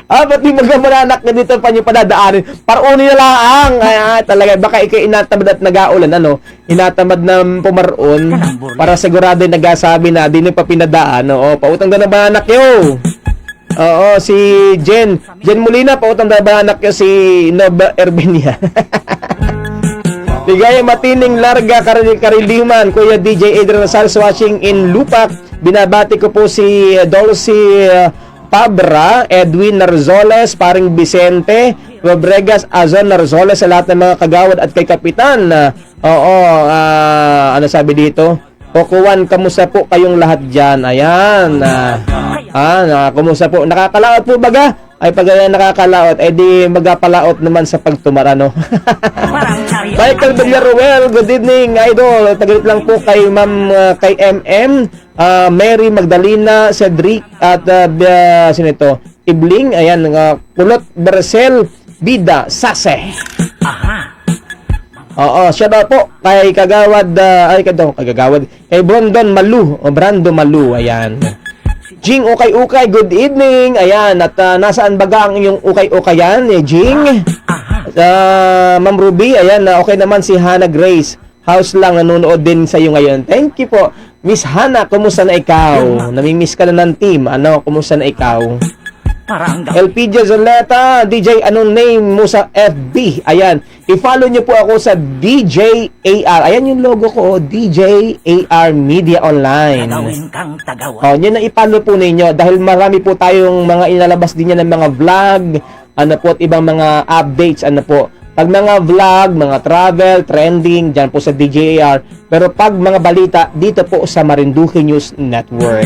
Ba't di mag-bananak na dito pa niyo padadaanin? Paruni na lang. Talaga, baka ikay inatamad at nag-aulan, ano? Inatamad na pumaroon para sigurado yung nagasabi na di na pa pinadaan. Oo, pautang na ng bananakyo. Oo, si Jen Molina, pautang na ng bananakyo si Nob Erbinia. Ligaya matining larga kariliman, Kuya DJ Adrian Rosales watching in Lupac. Binabati ko po si Dulcie Pabra, Edwin Narzoles, paring Vicente, Robregas, Azon Narzoles, sa lahat ng mga kagawad at kay Kapitan. Ano sabi dito? Kukuwan, kamusta po kayong lahat dyan? Ayan. Kumusta po? Nakakalaot po baga? Ay pag nakakalaot, di magapalaot naman sa pagtumarano. Michael Villaruel, good evening, idol. Tagalit lang po kay Ma'am, kay MM, Mary Magdalena, Cedric, at sino ito? Ibling, ayan, Kulot Bercel, Bida, Sase. Oo, siya daw po kay Kagawad, kay Brandon Malu, ayan. Jing Ukay-Ukay, good evening. Ayan, at nasaan baga ang inyong ukay-ukayan, Jing? Ma'am Ruby, ayan, okay naman si Hana Grace. House lang, nanonood din sa iyo ngayon. Thank you po. Miss Hana, kumusta na ikaw? Namimiss ka na ng team. Ano, kumusta na ikaw? LPJ Zoleta, DJ, anong name mo sa FB? Ayan, i-follow nyo po ako sa DJ AR. Ayan yung logo ko, DJ AR Media Online. Yun na i-follow po ninyo dahil marami po tayong mga inalabas din yan ng mga vlog, ano po, at ibang mga updates, ano po. Pag mga vlog, mga travel, trending, dyan po sa DJ AR. Pero pag mga balita, dito po sa Marinduque News Network.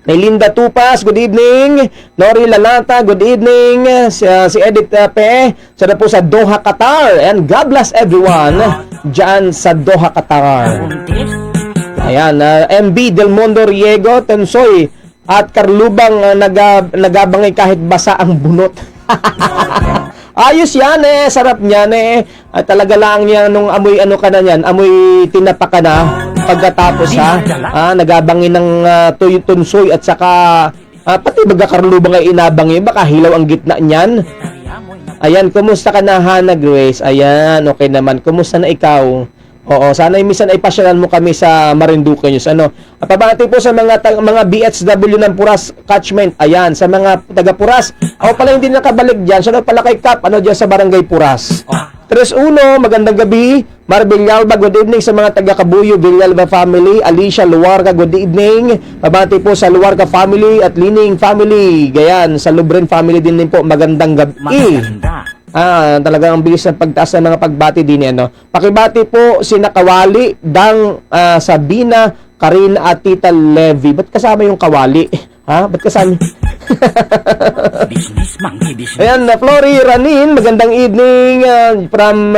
May Linda Tupas, good evening. Nori Lalata, good evening. Si Edith Pe, sana po sa Doha, Qatar. And God bless everyone dyan sa Doha, Qatar. Ayan, MB Del Mundo Riego, Tensoy, at Karlubang nagabangay kahit basa ang bunot. Ayos yan sarap niyan talaga lang yan nung amoy ano ka na yan, amoy tinapa ka na pagkatapos nagabangin ng tunsoy at saka pati baga Karlubang ay inabangi, baka hilaw ang gitna niyan. Ayan, kumusta ka na Hana Grace? Ayan, okay naman. Kumusta na ikaw? Oo, sana minsan ay pasyalan mo kami sa Marinduque News. Ano? Pabati po sa mga BHW ng Puras Catchment. Ayan, sa mga taga Puras. Ako pala hindi nakabalik diyan. Sana pala kay Kap, diyan sa Barangay Puras. 3-1, magandang gabi. Mar Villalba, good evening sa mga taga Kabuyo, Villalba family. Alicia Luarca, good evening. Pabati po sa Luarca family at Lining family. Gayan, sa Lubren family din po. Magandang gabi. Talagang ang bilis ng pagtaas ng mga pagbati din ano. Pakibati po si Nakawali, Dang, Sabina, Karina at Tita Levy. Ba't kasama yung Kawali? Ba't kasama? Business. Ayan, Flory Ranin, magandang evening from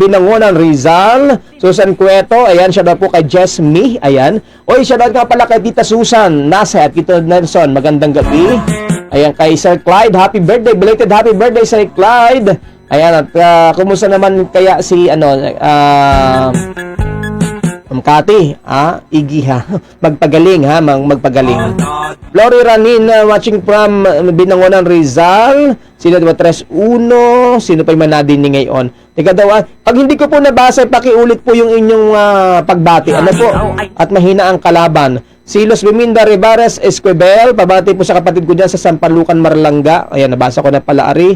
Binangonan, Rizal. Susan Cueto, ayan, siya daw po kay Jessmy, ayan. Oy, siya daw nga pala kay Tita Susan, nasa at Tita Nelson, magandang gabi. Ayan, kay Sir Clyde, happy birthday, belated happy birthday, Sir Clyde. Ayan, at kumusta naman kaya si, Ma'am Cathy, Iggy ha. Magpagaling ha, magpagaling. Lori Ranin, watching from Binangonan, Rizal. Sino ba? 3-1. Sino pa yung manadini ngayon? Teka daw, pag hindi ko po nabasa, pakiulit po yung inyong pagbati. Ano po? At mahina ang kalaban. Silos Biminda Rivares Esquivel, pabati po sa kapatid ko dyan sa Sampalucan, Marlanga. Ayan, nabasa ko na pala, Ari.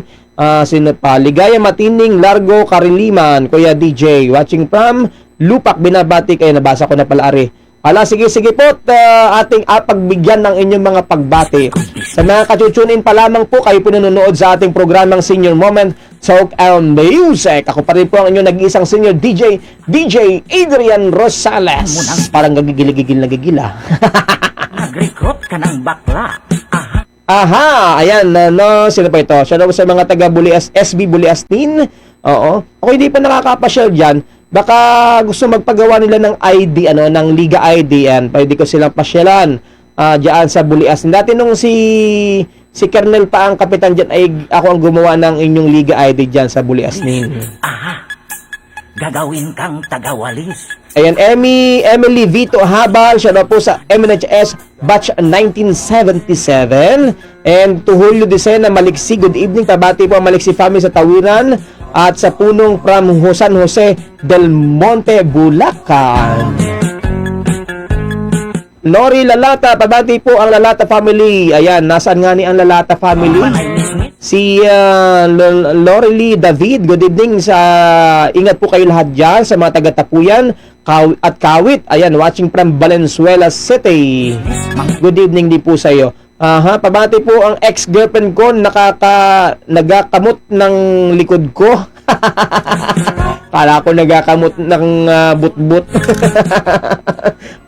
Sino pa? Ligaya Matining, Largo, Kariliman, Kuya DJ. Watching from Lupak, binabati kayo. Nabasa ko na pala, Ari. Sige po, ating pagbigyan ng inyong mga pagbati. Sa mga kachuchunin pa lamang po, kayo po nanonood sa ating programang Senior Moment, Talk and Music. Ako pa rin po ang inyong nag-iisang senior DJ, DJ Adrian Rosales. Parang gagigil na gigila. Nag-recruit ka ng bakla. Ayan, sino pa ito? Siya daw sa mga taga SB Buliastin. Oo. Ako hindi pa nakakapasyal dyan. Baka gusto magpagawa nila ng ID, ng Liga ID, yan. Pwede ko silang pasyalan diyan sa Buliastin. Dati nung si Kernel pa ang kapitan dyan, ay ako ang gumawa ng inyong Liga ID dyan sa Buliastin. Gagawin kang tagawalis. Ayan, Emily Vito Habal, siya na po sa MNHS Batch 1977. And to Julio Dicena, Maliksi, good evening. Tabati po ang Maliksi family sa Tawiran at sa punong from San Jose del Monte, Bulacan. Lori Lalata, pabati po ang Lalata family. Ayan, nasaan nga ni ang Lalata family? Si Lori Lee David, good evening ingat po kayo lahat dyan sa mga taga-Tapuyan at Kawit. Ayan, watching from Valenzuela City. Good evening din po sa iyo. Pabati po ang ex-girlfriend ko, nagakamot ng likod ko. Kala ko nagakamot ng but-but.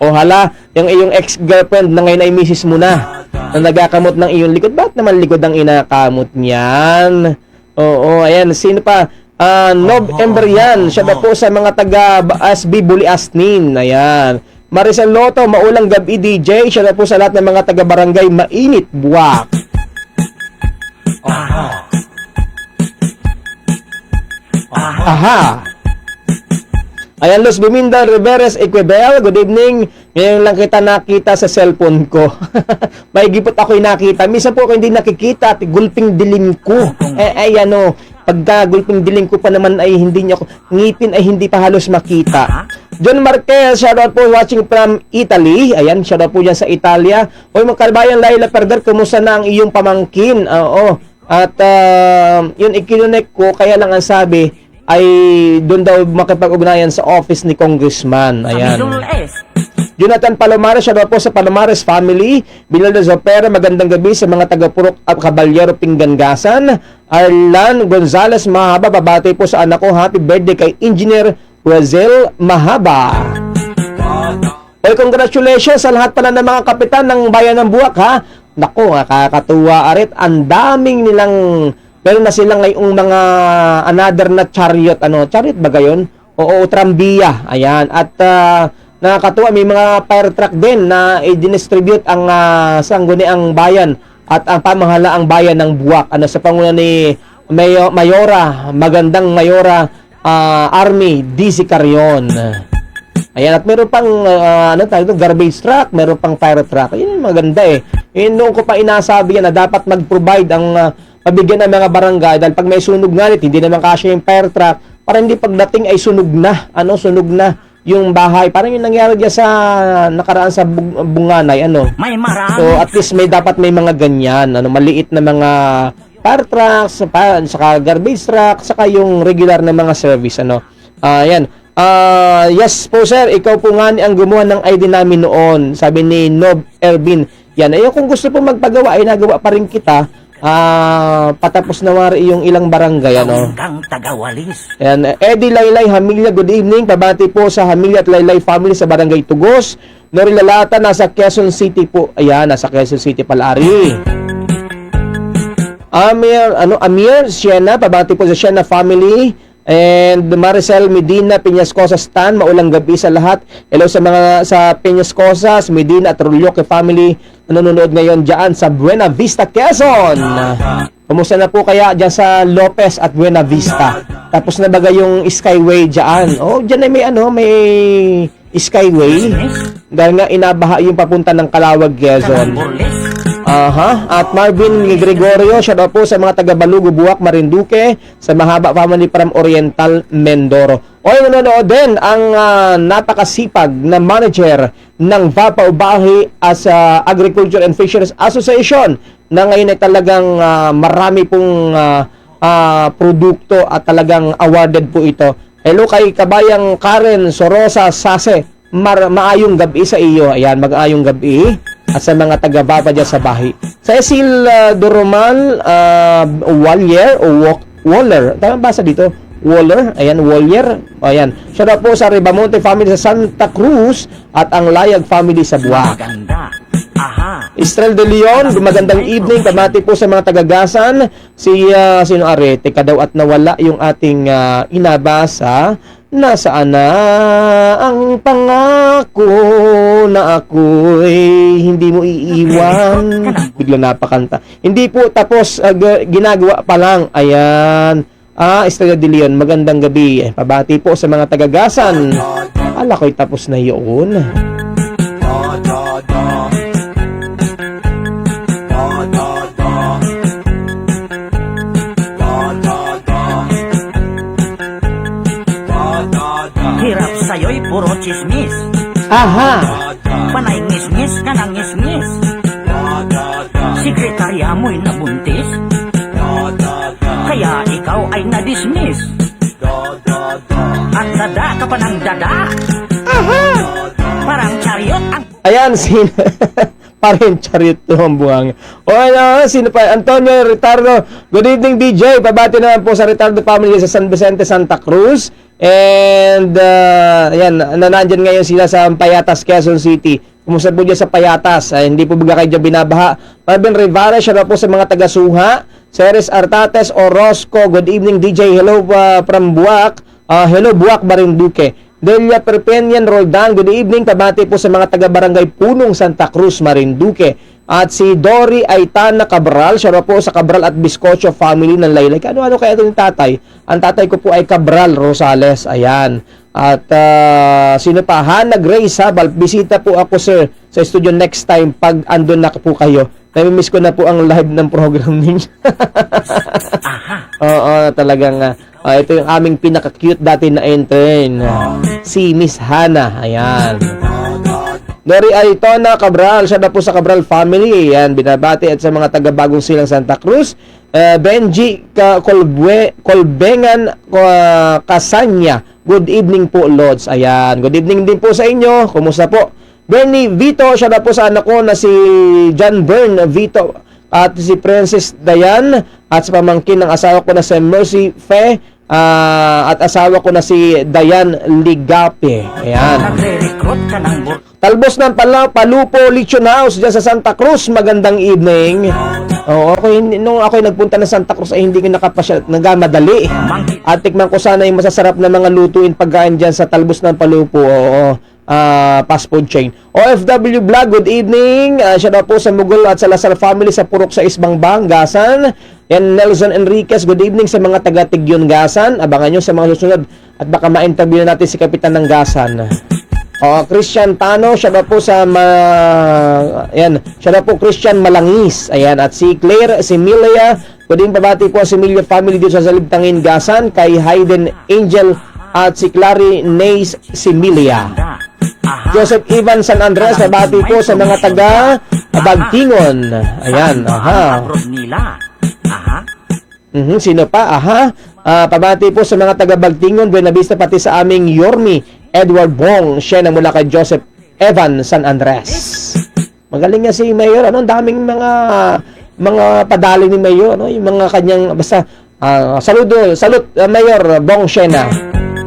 O hala, yung iyong ex-girlfriend na ngayon ay misis mo na nagakamot ng iyong likod. Bakit naman likod ang inakamot niyan? Oo, ayan. Sino pa? November yan. Siya na po sa mga taga SB Buliastin. Ayan. Maricel Loto, maulang gabi DJ. Siya na po sa lahat ng mga taga barangay Mainit, Buwak. Ayan, Luz Biminda Riveres Equibel, good evening. Ngayon lang kita nakita sa cellphone ko. May gipot ako'y nakita. Minsan po ako hindi nakikita at gulping dilim ko. Pagka gulping dilim ko pa naman ay hindi niya ako, ngipin ay hindi pa halos makita. John Marquez, shoutout po watching from Italy. Ayan, shoutout po dyan sa Italia. Hoy mga kalbayan, Laila Perder, kumusta na ang iyong pamangkin? Oo. At yun ikinunek ko, kaya lang ang sabi ay doon daw makipag-ugnayan sa office ni Congressman. Ayan. Jonathan Palomares, siya po sa Palomares family. Bilal de Zopera, magandang gabi sa mga taga-Purok at Caballero Pinggangasan. Arlan Gonzales Mahaba, babati po sa anak ko. Happy birthday kay Engineer Razel Mahaba. Well, congratulations sa lahat pala ng mga kapitan ng Bayan ng Buwak, ha? Naku, nakakatuwa arit. Ang daming nilang meron na silang ngayong mga another na chariot. Chariot ba gayon? Oo, trambiya. Ayan. At nakakatuwa, may mga fire truck din na i-distribute ang sangguniang bayan at ang pamahalaang bayan ng Buwak. Sa panguna ni Mayora, magandang Mayora Army DC Carion. Ayan, at meron pang garbage truck, meron pang fire truck. Ayun, maganda eh. Noon ko pa inasabi yan na dapat mag-provide ang pabigyan ng mga barangay dahil pag may sunog nga hindi naman kasya yung fire truck, para hindi pagdating ay sunog na yung bahay. Parang yung nangyari dyan sa nakaraan sa Bunganay, May marami. So at least dapat may mga ganyan, maliit na mga fire trucks, saka garbage truck, saka yung regular na mga service, Ayan. Yes po sir, ikaw po nga ang gumawa ng ID namin noon, sabi ni Nob Ervin. Yan, kung gusto po magpagawa ay nagawa pa rin kita. Patapos na wari yung ilang barangay, Kang tagawalis. Ayan, Eddie Laylay Hamilya, good evening. Pabati po sa Hamilya at Laylay family sa barangay Tugos. Nori Lalata, nasa Quezon City po. Ayan, nasa Quezon City palari. Amir Siena, pabati po sa Siena family. And Maricel Medina, Peñascosas Stan, maulang gabi sa lahat. Hello sa mga sa Peñascosas, Medina at Rolyoque family na nanonood ngayon dyan sa Buena Vista, Quezon. Kumusta na po kaya dyan sa Lopez at Buena Vista? Tapos na baga yung Skyway dyan. Dyan ay may Skyway. Dismiss. Dahil nga inabaha yung papunta ng Calawag, Quezon. Kanang burles. Aha. At Marvin Gregorio, shout out po sa mga taga Balugo, Buwak, Marinduque, sa Mahaba Family from Oriental, Mindoro. O nanonood din ang napakasipag na manager ng Vapa Ubahi as Agriculture and Fisheries Association na ngayon ay talagang marami pong produkto at talagang awarded po ito. Hello kay kabayang Karen Sorosa Sase. Maayong gabi sa iyo. Ayan, mag-aayong gabi. At sa mga taga-Vapa dyan sa bahay. Cecil Doromal Waller o Waller. Tama basa dito? Waller. Ayan, Waller. Ayan. Shout out po sa Ribamonte family sa Santa Cruz at ang Layag family sa Buwak. Maganda. Aha. Estrel de Leon, magandang evening. Pamati po sa mga tagagasan. Si sino are? Teka daw at nawala yung ating inabasa. Nasaan na ang pangako na ako'y hindi mo iiwan? Bigla napakanta. Hindi po tapos, ginagawa pa lang. Ayan. Estrella de Leon, magandang gabi. Pabati po sa mga tagagasan. Ala ko'y tapos na yun. Hirap sa'yo'y puro chismis. Aha. Panay ngismis ka ng ngismis. Sekretarya mo'y nabuntis. Kaya ikaw ay na-dismiss. At dada ka pa ng dada. Parang chariot ang... Ayan, sino? Parang chariot to ang buhang. O ano, sino pa? Antonio Ritardo. Good evening, DJ. Pabati naman po sa Ritardo family sa San Vicente, Santa Cruz. And, ayan, nanandyan ngayon sila sa Payatas, Quezon City. Kumusta po dyan sa Payatas? Hindi po baga kayo dyan binabaha. Marvin Rivera, siya po sa mga taga-Suha. Ceres Artates Orozco. Good evening, DJ. Hello from Buwak. Hello, Buwak, Marinduque. Delia Perpenian Roldan, good evening. Pabati po sa mga taga-barangay Punong Santa Cruz, Marinduque. At si Dory Aitana Cabral, siya po sa Cabral at Biscocho family ng Laylay. Ano kaya ito yung tatay? Ang tatay ko po ay Cabral Rosales. Ayan. At sino pa? Hannah Grace Habal. Bisita po ako, sir, sa studio next time pag andun na po kayo. Namimiss ko na po ang live ng program ninyo. Oo, talagang ito yung aming pinaka-cute dati na intern. Si Miss Hannah. Ayan. Dory Aitona Cabral, siya na po sa Cabral family. Ayan, binabati at sa mga taga-Bagong Silang Santa Cruz. Benji Colbengan Kasanya. Good evening po, Lords. Ayan, good evening din po sa inyo. Kumusta po? Bernie Vito, siya na po sa anak ko na si John Bern Vito at si Princess Dayan at sa pamangkin ng asawa ko na si Mercy Fe at asawa ko na si Dayan Ligape. Ayan. Nagre-recruit ka ng Talbos ng Palupo Lechon House dyan sa Santa Cruz. Magandang evening. Nung ako nagpunta ng Santa Cruz ay hindi ko nakapasyal, nagamadali. At tikman ko sana yung masasarap na mga lutuin pagkain dyan sa Talbos ng Palupo. Fast food chain. OFW Vlog, good evening. Siya daw po sa Mugol at sa Lasal family sa Purok sa Isbangbang, Gasan. Yan Nelson Enriquez, good evening sa mga taga-Tigyon, Gasan. Abangan nyo sa mga susunod at baka ma-interview na natin si Kapitan ng Gasan. Christian Tano, siya daw po sa siya daw po Christian Malangis. Ayan, at si Claire Similia, pwedeng pabati po si Emilia family dito sa Salibtangin, Gasan, kay Hayden Angel at si Clary Nays Similia. Joseph Ivan San Andres, pabati po sa mga taga Bagtingon. Ayan, sino pa? Pabati po sa mga taga Bagtingon, Buena Vista, pati sa aming Yormi Edward Bong, siya na mula kay Joseph Evan San Andres. Magaling nga si Mayor, ang daming mga padali ni Mayor, yung mga kanyang basta salut Mayor Bong Shena.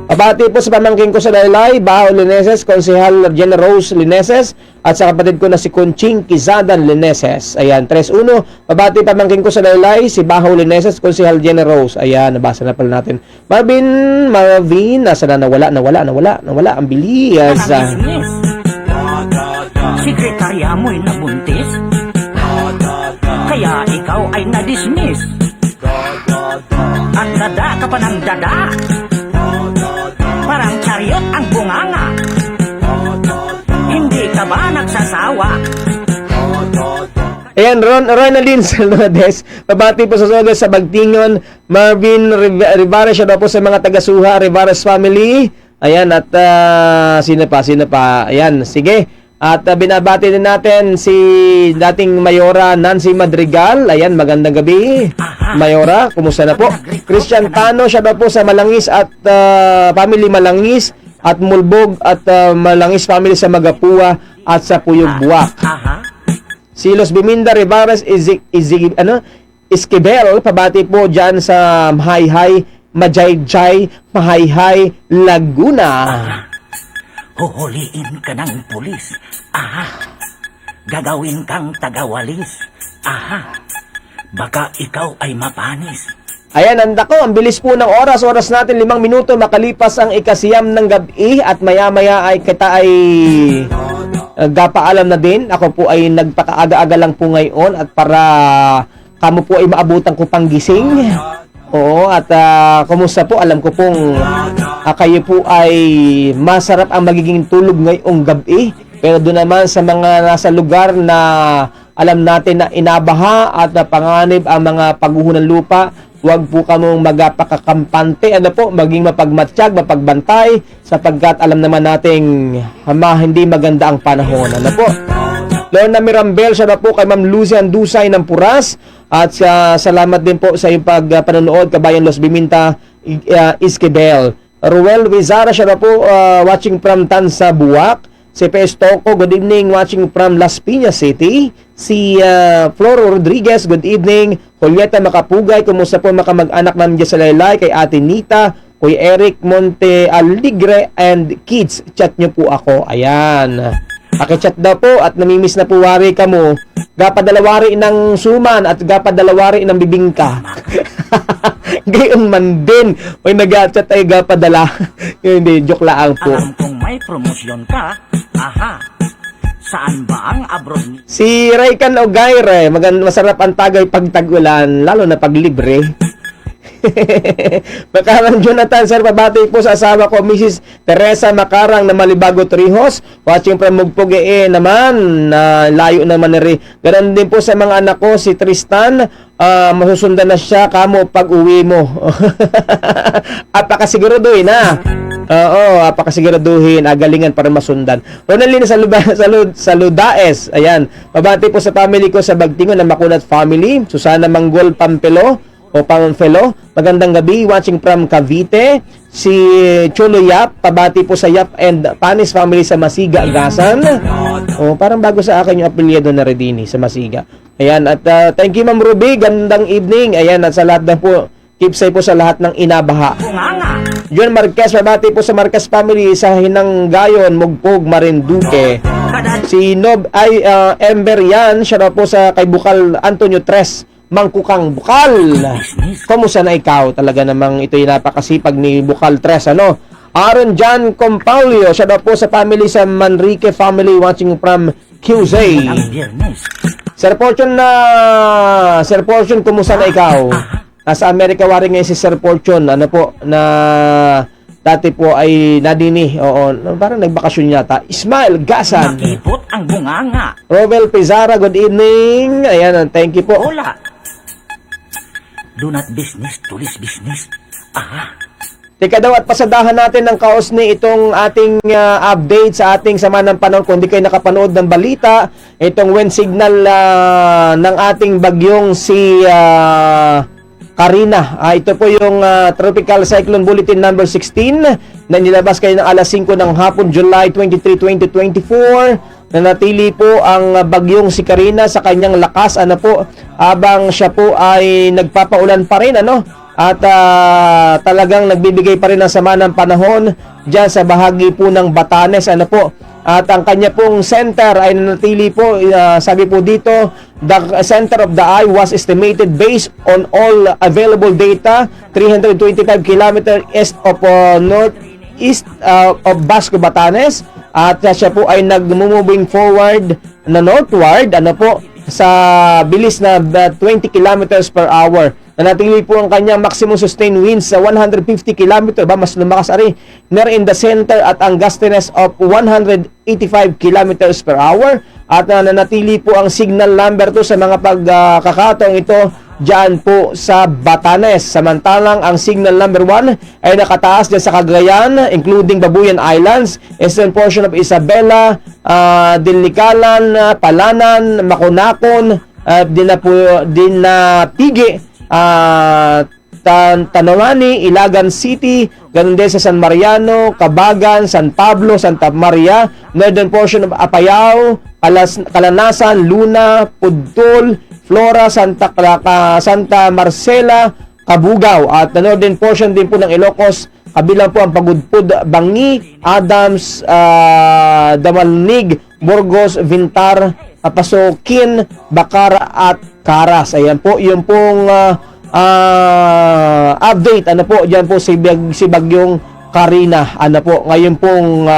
Pabati po sa pamangkin ko sa Laylay, Baho Lineses, Konsehal Jenna Rose Lineses, at sa kapatid ko na si Conching Kizadan Lineses. Ayan, 3-1. Pabati pamangkin ko sa Laylay, si Baho Lineses, Konsehal Jenna Rose. Ayan, nabasa na pala natin. Marvin, nasa na nawala. Ang bilis. Sekretarya mo'y nabuntis. Kaya ikaw ay na-dismiss. At dada ka pa ng dada. Parang chariot ang bunganga. ka ba nagsasawa? Ayan, Ronaldin Salnodes, pabati po sa Sodes sa Bagtingon, Marvin Rivares, siya daw po sa mga taga-Suha, Rivares family. Ayan, at sino pa? Ayan, sige. At binabati din natin si dating Mayora Nancy Madrigal. Ayan, magandang gabi. Mayora, kumusta na po? Christian Tano, siya daw po sa Malangis at family Malangis at Mulbog at Malangis family sa Magapua at sa Puyog Buwak. Si Los Biminda Rivares Esquivel, pabati po dyan sa Mahayhay, Majayjay, Mahayhay, Laguna. Huhuliin ka ng pulis. Gagawin kang tagawalis. Baka ikaw ay mapanis. Ayan, ang bilis po ng oras natin, 5 minuto makalipas ang ikasiyam ng gabi at maya-maya ay kita ay gapaalam na din. Ako po ay nagpakaaga-aga lang po ngayon at para kamo po ay maabutan ko pang gising. Oo, at kumusta po? Alam ko pong kayo po ay masarap ang magiging tulog ngayong gabi. Pero doon naman sa mga nasa lugar na alam natin na inabaha at napanganib ang mga pagguho ng lupa, huwag po kamong magpakakampante, maging mapagmatsyag, mapagbantay, sapagkat alam naman nating hindi maganda ang panahon. Lorna Mirambel, siya na po kay Ma'am Lucy Andusay ng Puras, at salamat din po sa iyong panonood, Kabayan Los Biminta Esquivel. Ruel Wizara, siya na po watching from Tansa Buwak. Si P.S. Toco, good evening, watching from Las Piñas City. Si Floro Rodriguez, good evening. Julieta Makapugay, kumusta po makamag-anak namin dyan sa Laylay, kay Ate Nita, kay Eric Monte Aligre, and kids, chat nyo po ako. Ayan. Pakichat daw po at namimiss na po wari ka mo. Gapadalawari ng suman at gapadalawari ng bibingka. Gayon man din. May nag-chat ay gapadala. Hindi, joke lang po. Alam kong may promosyon ka. Saan ba ang abroad ni... Si Raycan Ogaire, masarap ang tagay pag tag-ulan, lalo na pag libre. Makarang Jonathan, sir, pabati po sa asawa ko, Mrs. Teresa Makarang na Malibago Trihos, watching from Mugpog naman, layo naman na rin. Ganun din po sa mga anak ko, si Tristan, masusundan na siya kamo pag uwi mo. Apakasiguraduhin na. Oo, apakasiguraduhin, agalingan para masundan. Ronaldin sa Ludaes, ayan, pabati po sa family ko sa Bagtingon na Makunat family, Susana Manggol Pampelo, magandang gabi, watching from Cavite. Si Chulo Yap, pabati po sa Yap and Panis family sa Masiga, Gasan. Parang bago sa akin yung apelyido na Redini sa Masiga. Ayan, at thank you Ma'am Ruby, gandang evening. Ayan, at sa lahat na po, keep safe po sa lahat ng inabaha. John Marquez, pabati po sa Marquez family sa Hinanggayon, Mugpog, Marinduque. Si Nob ay Ember yan, siya na po sa kay Bukal Antonio Tres, Mangkukang Bukal. Kumusta na ikaw? Talaga namang ito'y napakasipag ni Bukal Tres, Aaron John Compaulio, siya daw po sa family sa Manrique family, watching from QZ. Sir Fortune, kumusta na ikaw? Nasa Amerika wari ngayon si Sir Fortune, na dati po ay nadini, parang nagbakasyon yata. Ismail Gasan. Nakipot ang bunganga. Robel Pizarra, good evening. Ayan, thank you po. Hola. Do not business, tulis business. Teka daw at pasadahan natin ng kaos ni itong ating update sa ating sama ng panahon. Kung di kayo nakapanood ng balita, itong wind signal ng ating bagyong si Karina. Ito po yung Tropical Cyclone Bulletin number 16 na nilabas kayo ng alas 5 ng hapon, July 23, 2024. Nanatili po ang bagyong si Karina sa kanyang lakas, habang siya po ay nagpapaulan pa rin, at talagang nagbibigay pa rin ng sama ng panahon dyan sa bahagi po ng Batanes, At ang kanya pong center ay nanatili po, sabi po dito, the center of the eye was estimated based on all available data, 325 km east of northeast of Basco, Batanes. At siya po ay nag-moving forward na northward, sa bilis na 20 km per hour. Nanatili po ang kanyang maximum sustained winds sa 150 km ba mas lumakas ari near in the center at ang gustiness of 185 km per hour at nanatili po ang signal number 2 sa mga pagkakataong ito diyan po sa Batanes. Samantalang ang signal number 1 ay nakataas dyan sa Cagayan, including Babuyan Islands, eastern portion of Isabela, Dinlicalan, Palanan, Makunakon, Dinapigi, Tanawani, Ilagan City, ganun din sa San Mariano, Cabagan, San Pablo, Santa Maria, northern portion of Apayao, Kalanasan, Luna, Pudtol, Flora, Santa Marcela, Cabugao, at the northern portion din po ng Ilocos, kabilang po ang Pagudpud, Bangi, Adams, Damalnig, Burgos, Vintar, Pasokin, Bacara at Caras. Ayan po, yung pong update, ano po, dyan po si Bagyong Karina, ano po, ngayon pong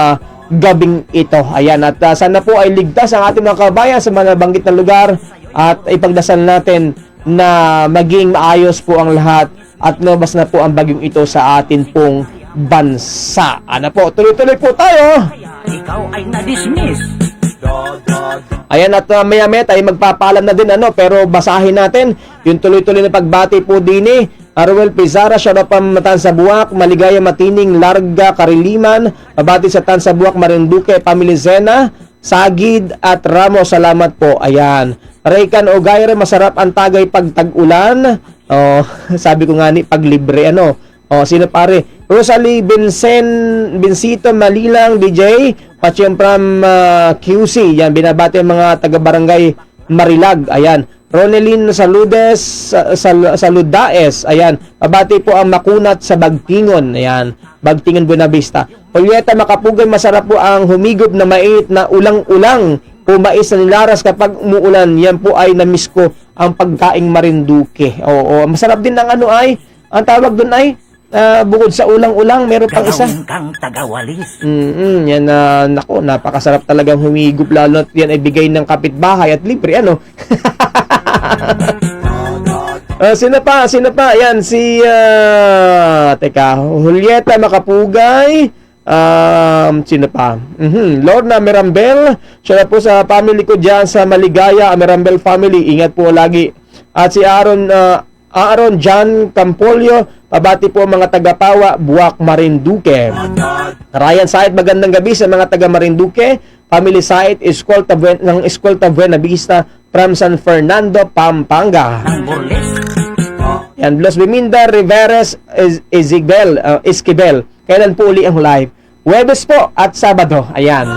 gabing ito. Ayan, at sana po ay ligtas ang ating mga kabayan sa mga nabanggit na lugar at ipagdasal natin na maging maayos po ang lahat at lumabas na po ang bagyong ito sa atin pong bansa. Ano po, tuloy-tuloy po tayo. Ikaw ay na-dismiss. Ayan, at maya-maya tayo magpapaalam na din, pero basahin natin yung tuloy-tuloy na pagbati po din Arwel Pizarra, shout out from Tansabuak, Maligaya Matining, Larga, Kariliman, pabati sa Tansabuak, Marinduque, Family Zena, Sagid at Ramos, salamat po. Ayan. Raycan Ogayre, masarap ang tagay pag tag-ulan. Sabi ko nga ni, pag libre, sino pare? Rosalie Bincito Malilang, DJ, Pachim from QC. Yan, binabati ang mga taga-barangay Marilag. Ayan. Ronelyn Saludaes. Ayan. Pabati po ang makunat sa Bagtingon. Ayan. Bagtingon Buenavista. Julieta Makapugay, masarap po ang humigop na mait na ulang-ulang. Pumais na nilaras kapag umuulan. Yan po ay namiss ko ang pagkaing Marinduque. Oo. Masarap din ang ang tawag doon ay bukod sa ulang-ulang, meron pang isa. Gagawin kang tagawalis. Yan nako, napakasarap talagang humigop, lalo at yan ay bigay ng kapitbahay at libre, Sino pa? Yan, si Julieta Makapugay. Sino pa? Lorna Mirambel. Siya na po sa family ko dyan sa Maligaya, Mirambel family. Ingat po lagi. At si Aaron John Campolio, pabati po mga taga-Pawa, Buwak, Marinduque. Ryan Said, magandang gabi sa mga taga Marinduque. Family Said, Escolta Buena Vista from San Fernando, Pampanga. Ang burles. Yan, Blos Biminda, Riveres, Esquivel. Kailan po uli ang live? Huwebes po at Sabado. Ayan.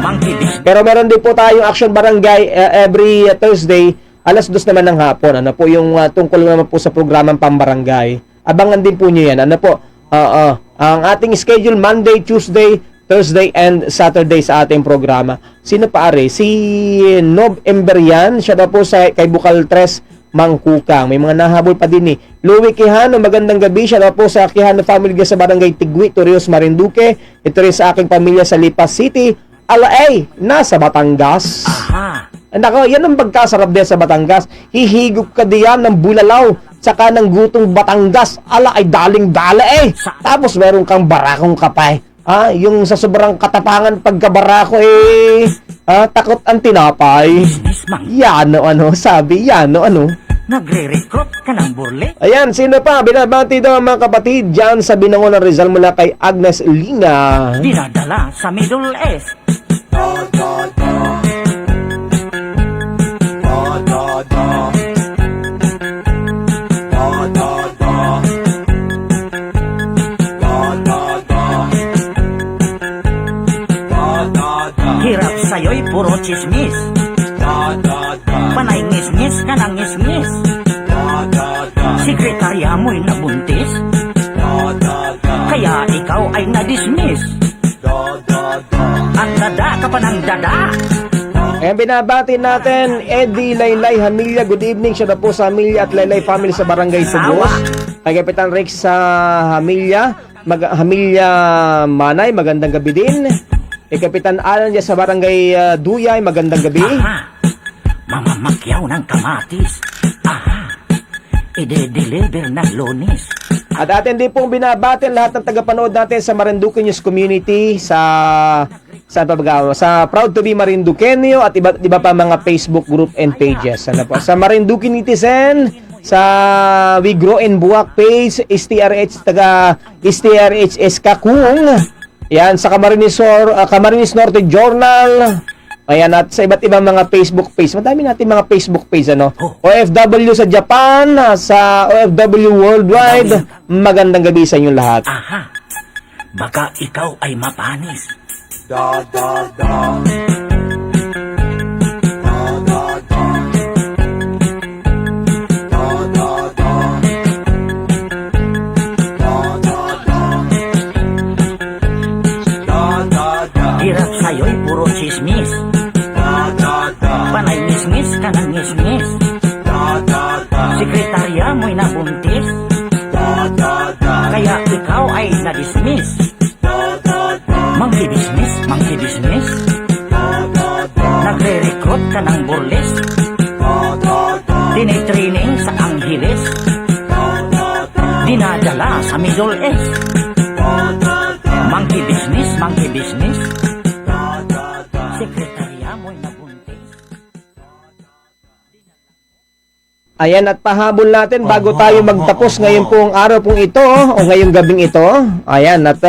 Mangkibis. Pero meron din po tayong Action Barangay every Thursday, alas 2 naman ng hapon. Ano po yung tungkol naman po sa programang Pambarangay. Abangan din po nyo yan. Ano po? Ang ating schedule Monday, Tuesday, Thursday, and Saturday sa ating programa. Sino pa are? Si November yan. Siya na po kay Bukal 3, Mangkukang. May mga nahabol pa din Louie Quijano, magandang gabi. Siya na po sa Quijano family sa Barangay Tigwi, Torreos, Marinduque. Ito rin sa aking pamilya sa Lipas City, Alaay, nasa Batangas. Aha. Nako, yan ang pagkasarap din sa Batangas. Hihigop ka diyan ng bulalaw, tsaka ng gutong Batangas. Ala ay daling-dala Tapos meron kang barakong kapay. Yung sa sobrang katapangan pagkabarako takot ang tinapay. Businessman. Sabi, Nagre-recruit ka ng burle. Ayan, sino pa? Binabati daw ang mga kapatid dyan sa Binangon ng Rizal mula kay Agnes Linga. Dinadala sa Middle East. Hirap sa'yo'y puro chismis. Panay ngis-ngis ka ng ngis-ngis. Sekretarya mo'y nabuntis. Kaya ikaw ay na-dismiss. At dada ka pa ng dada. Ayan, binabati natin Eddie Laylay Hamilya. Good evening. Siya na po sa Hamilya at Laylay family sa Barangay Tugos. Kay Kapitan Rex sa Hamilya. Hamilya Manay, magandang gabi din. Kay Kapitan Alan dyan sa Barangay Duyay, magandang gabi. Aha. Mamamakyaw ng kamatis. Aha. ide-deliver ng Lunes. At atin din pong binabati ang lahat ng tagapanood natin sa Marinduque News Community, sa Proud to be Marinduqueño at iba pa mga Facebook group and pages. Ano po? Sa Marinduque Netizen, sa We Grow in Buwak page, STRH Kakung, yan, sa Camarines Norte Journal, ayan, at sa iba't ibang mga Facebook page. Madami natin mga Facebook page, ano? OFW sa Japan, sa OFW Worldwide, magandang gabi sa inyong lahat. Aha, baka ikaw ay mapanis. Hirap sa'yo'y puro chismis. Panay mismis ka ng mismis. Sekretarya mo'y nabuntis. Kaya ikaw ay na-dismiss. Monkey business. Nagre-recruit ka ng burles. Tinitraining sa Angeles. Dinadala sa Middle East. Monkey business. Sekretarya mo'y nabuntis. Ayan, at pahabol natin bago tayo magtapos ngayon pong araw pong ito o ngayong gabing ito. Ayan, at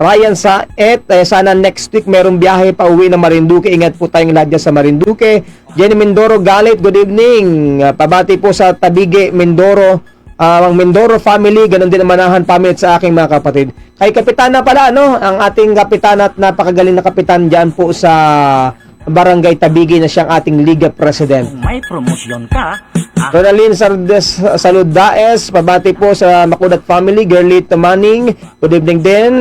Ryan sana next week merong biyahe pa uwi ng Marinduque. Ingat po tayong lahat dyan sa Marinduque. Jenny Mindoro Galit, good evening. Pabati po sa Tabige Mindoro, ang Mindoro family, ganun din ang Manahan family at sa aking mga kapatid. Kay Kapitana pala, ano, ang ating kapitan at napakagaling na kapitan dyan po sa Barangay Tabigi na siyang ating Liga President. Kung may promosyon ka, Ronaldin Saludaes, pabati po sa Makudat family, Gerlit Maning, good evening din.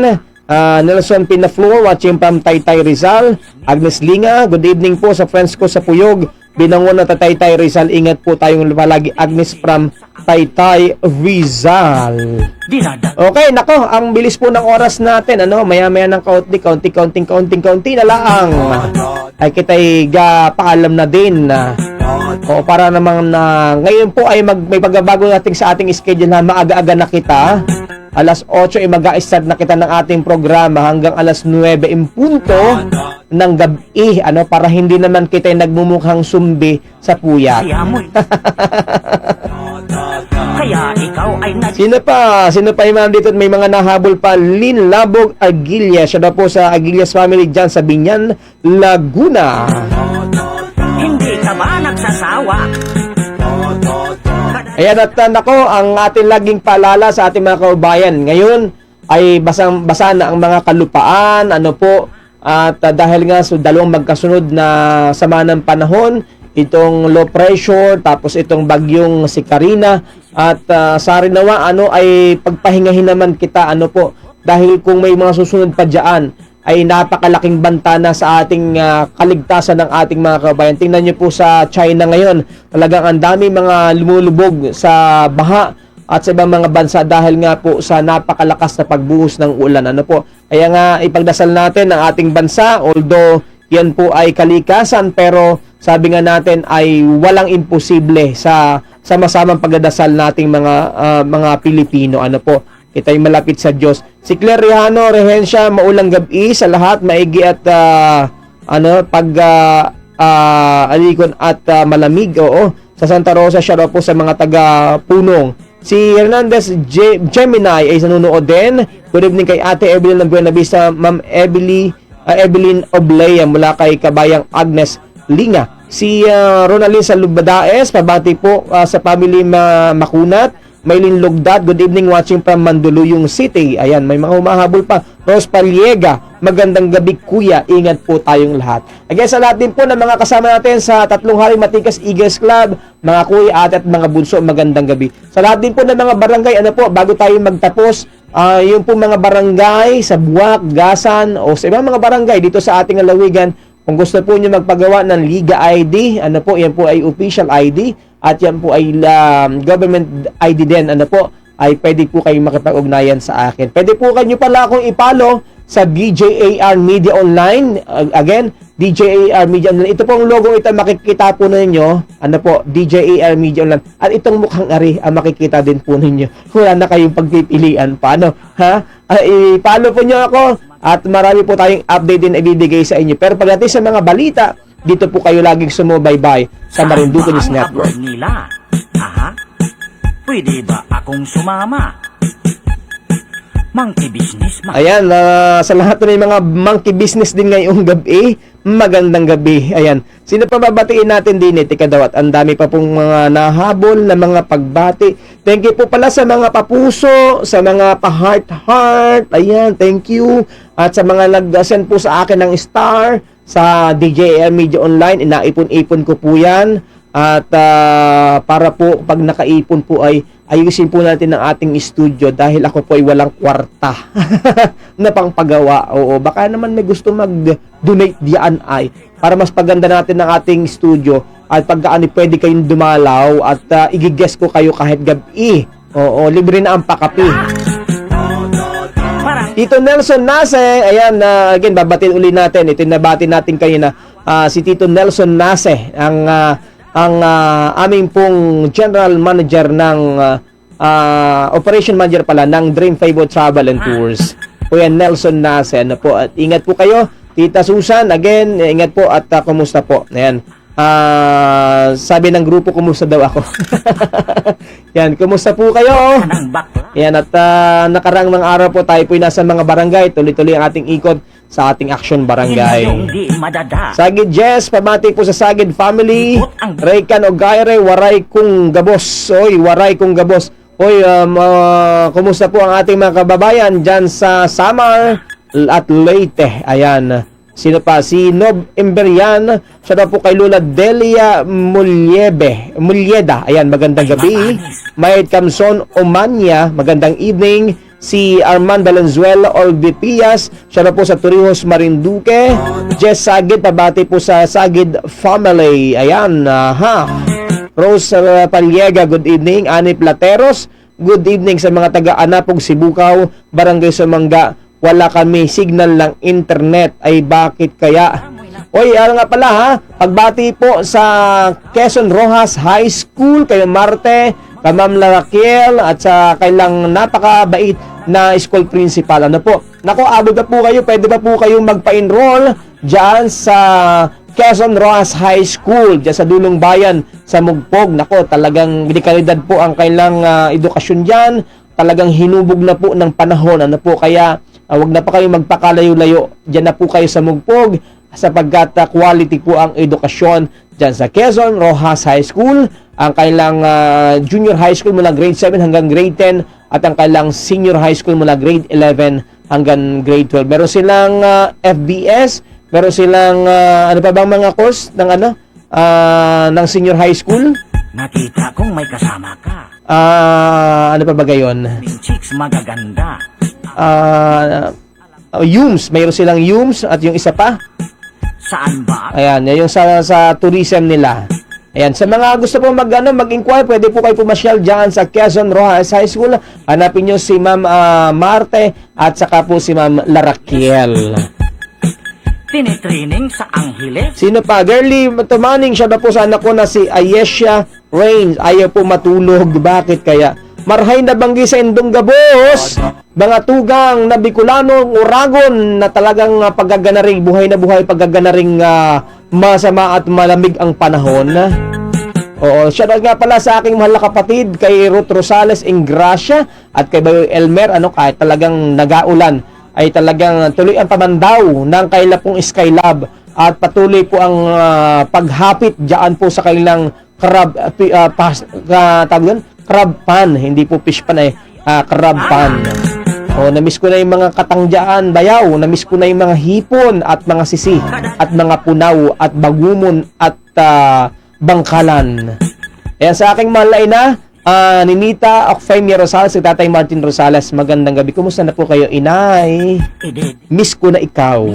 Nelson Pinaflor, watching from Taytay Rizal. Agnes Linga, good evening po sa friends ko sa Puyog, Binangon at Taytay Rizal. Ingat po tayong palagi. Agnes from Taytay Rizal. Okay, nako, ang bilis po ng oras natin, ano, maya-maya ng kaunti na lang ay kita'y paalam na din. O para namang ngayon po ay may pagbabago natin sa ating schedule na maaga-aga na kita. Alas 8 ay mag-a-start na kita ng ating programa hanggang alas 9 in punto ng gabi, ano, para hindi naman kita nagmumukhang sumbi sa puyat. Kaya ikaw ay Sino pa yung mga dito? May mga nahabol pa. Lin Labog Aguilya, siya daw po sa Aguilya's family dyan sa Binyan, Laguna. Hindi ka ba nagsasawa? Ayan, at nako, ang ating laging paalala sa ating mga kaubayan ngayon ay basa na ang mga kalupaan, ano po, at dahil nga dalawang magkasunod na sama ng panahon, itong low pressure, tapos itong bagyong si Karina, at sa Rinawa, ano, ay pagpahingahin naman kita, ano po, dahil kung may mga susunod pa dyan, ay napakalaking banta na sa ating kaligtasan ng ating mga kabayan. Tingnan nyo po sa China ngayon, talagang ang dami mga lumulubog sa baha at sa ibang mga bansa dahil nga po sa napakalakas na pagbuhos ng ulan. Ano po? Kaya nga ipagdasal natin ang ating bansa, although yan po ay kalikasan, pero sabi nga natin ay walang imposible sa sama-samang pagdadasal nating mga Pilipino. Ano po? Ita'y malapit sa Diyos. Si Claire Rihano, Rehensya, maulang gabi sa lahat, maigi at alikon at malamig. Oo. Sa Santa Rosa, siya po sa mga taga-punong. Si Hernandez Gemini ay nanunood din. Good evening kay Ate Evelyn ng Buena Vista, Ma'am Evelyn Oblea mula kay Kabayang Agnes Linga. Si Ronaldin Salubadaes, pabati po sa family Makunat. Maylin Lugdad, good evening, watching from Mandaluyong City. Ayan, may mga humahabol pa. Rose Paliega, magandang gabi kuya, ingat po tayong lahat. Again, sa lahat din po ng mga kasama natin sa Tatlong Hari Matikas Eagles Club, mga kuya, ate at mga bunso, magandang gabi. Sa lahat din po ng mga barangay, ano po, bago tayo magtapos, yung po mga barangay sa Buwak, Gasan, o sa ibang mga barangay dito sa ating lalawigan, kung gusto po nyo magpagawa ng Liga ID, ano po, yan po ay official ID, at yan po ay government ID din, ano po, ay pwede po kayong makipag-ugnayan sa akin. Pwede po kayo pala akong ipalo sa DJAR Media Online. Again, DJAR Media Online. Ito pong logo ito, makikita po ninyo. Ano po, DJAR Media Online. At itong mukhang ari, makikita din po ninyo. Wala na kayong pagpipilian. Paano? Ha? I-follow po nyo ako. At marami po tayong update din ibibigay sa inyo. Pero pagdating sa mga balita, dito po kayo laging sumubaybay sa Marinduque News Network. Nila? Aha. Pwede ba akong sumama? Monkey business, Ayan, sa lahat ng mga monkey business din ngayong gabi, magandang gabi. Ayan, sino pa babatiin natin din? Tika daw, at ang dami pa pong mga nahabol na mga pagbati. Thank you po pala sa mga papuso, sa mga pa-heart-heart. Ayan, thank you. At sa mga nag-send po sa akin ng star sa DJAR Media Online, inaipon-ipon ko po yan. At para po pag nakaipon po ay ayusin po natin ang ating studio dahil ako po ay walang kwarta na pangpagawa. Oo, baka naman may gusto mag-donate diyan ay para mas paganda natin ang ating studio at pagkaan pwede kayong dumalaw at igigess ko kayo kahit gabi. Oo, libre na ang pakapi. Tito Nelson Nase, ayan, again, babatiin uli natin. Ito nabati natin kayo na si Tito Nelson Nase, ang aming pong general manager ng operation manager pala ng Dream Favor Travel and Tours. Kuya Nelson Nase, ano po, at ingat po kayo. Tita Susan, again, ingat po at kumusta po. Ayan. Sabi ng grupo, kumusta daw ako. Yan, kumusta po kayo? Yan, at nakarang mga araw po tayo po nasa mga barangay. Tuloy-tuloy ang ating ikot sa ating Action Barangay. Sagid Jess, pamati po sa Sagid family. Raycan Ogayre, waray kong gabos. Oy, waray kong gabos. Oy, kumusta po ang ating mga kababayan dyan sa Samar at Leyte? Ayan. Sino pa? Si Nob Emberian. Siya na po kay Lula Delia Mulyeda. Ayan, magandang gabi. Mayed Camson Omania, magandang evening. Si Armand Valenzuela Olbipias, siya na po sa Torrijos, Marinduque. Jess Sagid, pabati po sa Sagid family. Ayan, Rose Paliega, good evening. Ani Plateros, good evening sa mga taga-Anapog, Sibukaw, Barangay Sumanga. Wala kami signal ng internet. Ay bakit kaya? Oy, ano nga pala ha? Pagbati po sa Quezon Rojas High School, kay Marte, kay Ma'am Raquel, at sa kailang napakabait na school principal. Ano po? Nako, abot na po kayo. Pwede ba po kayong magpa-enroll dyan sa Quezon Rojas High School, dyan sa Dulong Bayan, sa Mugpog. Nako, talagang binikalidad po ang kailang edukasyon dyan. Talagang hinubog na po ng panahon. Ano po? Kaya, wag na pa kayo magpakalayo-layo. Dyan na po kayo sa Mugpog sapagkat quality po ang edukasyon dyan sa Quezon Rojas High School. Ang kailang junior high school mula grade 7 hanggang grade 10 at ang kailang senior high school mula grade 11 hanggang grade 12. Meron silang FBS, meron silang ano pa bang mga course ng ng senior high school? Nakita kong may kasama ka. Ano pa ba gayon? Chicks magaganda. UMS, mayroon silang UMS at yung isa pa. Saan ba? Ayan, yung sa tourism nila. Ayan, sa mga gusto po mag-inquire, pwede po kayo pumasyal dyan sa Quezon Rojas High School. Hanapin nyo si Ma'am Marte at saka po si Ma'am Laraquiel. Tinitraining sa Angeles. Sino pa? Girly Tumaning, siya na po sa anak ko na si Ayesha Rains. Ayaw po matulog. Bakit kaya? Marhay na banggi sa Indong Gabos. Mga tugang na Bicolanong Uragon na talagang paggaganaring, buhay na buhay paggaganaring masama at malamig ang panahon. Oo, siya nga pala sa aking mahal na kapatid kay Ruth Rosales Ingracia at kay Bayo Elmer, kahit talagang nagaulan ay talagang tuloy ang pamandaw ng kaila pong Skylab at patuloy po ang paghapit diyan po sa kanilang crab pan, hindi po fish pan crab pan. Namiss ko na yung mga katangjaan, bayaw, namiss ko na yung mga hipon at mga sisi at mga punaw at bagumon at bangkalan. Ayan, sa aking mahal na ina, Ninita Ocfemia Rosales, si Tatay Martin Rosales, magandang gabi. Kumusta na po kayo, inay? Miss ko na ikaw.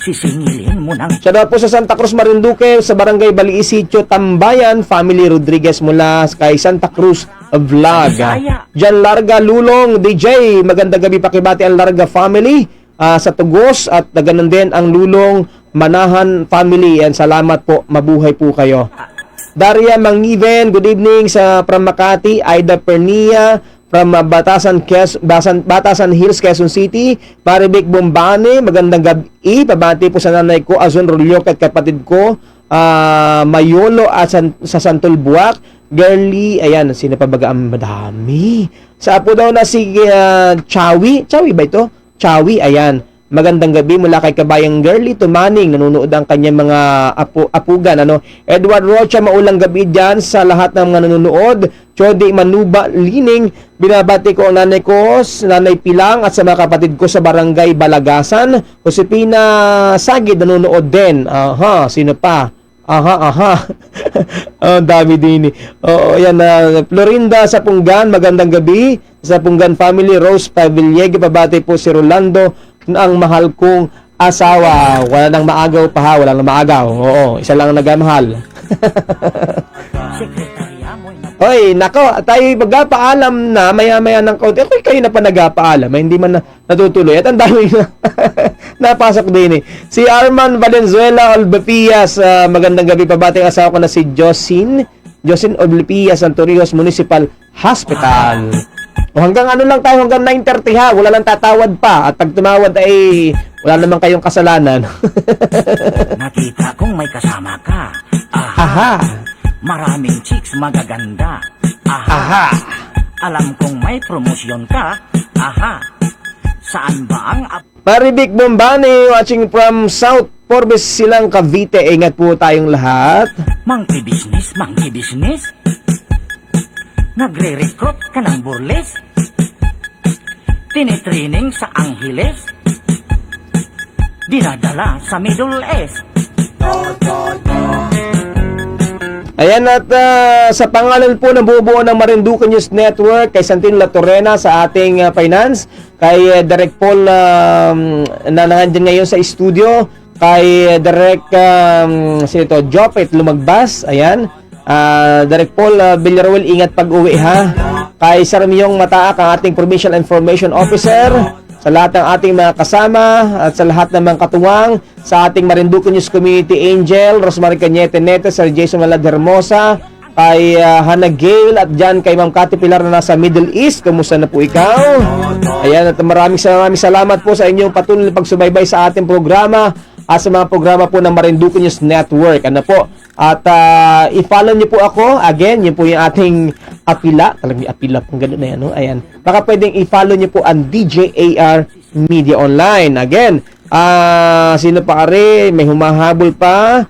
Sisingilin mo nang... Siya na po sa Santa Cruz, Marinduque, sa Barangay Baliisitio, Tambayan, Family Rodriguez mula kay Santa Cruz, vlog. Bisaya. Jan Larga Lulong DJ, magandang gabi, pakibati ang Larga family sa Tugos at ganun din ang Lulong Manahan family. And salamat po, mabuhay po kayo. Daria Mangiven, good evening sa from Makati. Aida Pernia from Batasan Hills, Quezon City. Maribik Bombane, magandang gabi. Pabati po sa nanay ko, Azon Rulyok at kapatid ko, Mayolo at sa Santol Buwak. Girly, ayan, sino pa baga ang madami? Sa apo daw na si Chawi. Chawi ba ito? Chawi, ayan. Magandang gabi mula kay Kabayang Girly Tumaning, nanonood ang kanyang mga apugan. Edward Rocha, maulang gabi dyan sa lahat ng mga nanonood. Chody Manuba Lining, binabati ko ang nanay ko, nanay Pilang at sa mga kapatid ko sa Barangay Balagasan. Josepina Sagid, nanonood din. Sino pa? Ang dami din. Yan, Florinda Sapunggan, magandang gabi. Sapunggan family, Rose Pavillegi, pabati po si Rolando, ang mahal kong asawa. Wala nang maagaw pa ha, wala nang maagaw. Oo, isa lang ang nagamahal. Sekretarya mo'y Hoy, nako, tayo magpaalam na maya-maya ng kaunti. Okay, kayo na pa nagpaalam, hindi man natutuloy. At ang dami na napasok din eh. Si Arman Valenzuela Olbepias, magandang gabi, pabati ang asawa ko na si Josin Olbepias, ng Torrijos Municipal Hospital. O hanggang lang tayo, hanggang 9:30 ha, wala lang tatawad pa. At pag tumawad ay wala naman kayong kasalanan. nakita kong may kasama ka. Aha. Maraming chicks magaganda. Aha. Alam kong may promosyon ka. Saan ba ang Maribik Bombani, watching from South Forbes Silang, Cavite. Ingat po tayong lahat. monkey business? Nagre-recruit ka ng burles? Tinitraining sa Angeles? Dinadala sa Middle East? Ayan, at sa pangalan po ng bubuo ng Marinduque News Network, kay Santino La Torrena sa ating finance, kay Direk Paul na nandiyan ngayon sa studio, kay Direk Jopet Lumagbas, ayan, Direk Paul Villaruel, ingat pag-uwi ha. Kay Sarmiong Mataak, ang ating Provincial Information Officer, sa lahat ng ating mga kasama at sa lahat ng mga katuwang, sa ating Marinduque News Community Angel, Rosemary Cañete Nete, Sir Jason Malad Hermosa, kay Hannah Gale at dyan kay Ma'am Cathy Pilar na nasa Middle East. Kamusta na po ikaw? Ayan, at maraming salamat po sa inyong patuloy na pagsubaybay sa ating programa at sa mga programa po ng Marinduque News Network. Ano po? At i-follow niyo po ako. Again, yun po yung ating apila. Talagang apila pong gano'n na yan. No? Ayan. Baka pwedeng i-follow niyo po ang DJAR Media Online. Again, sino pa are? May humahabol pa.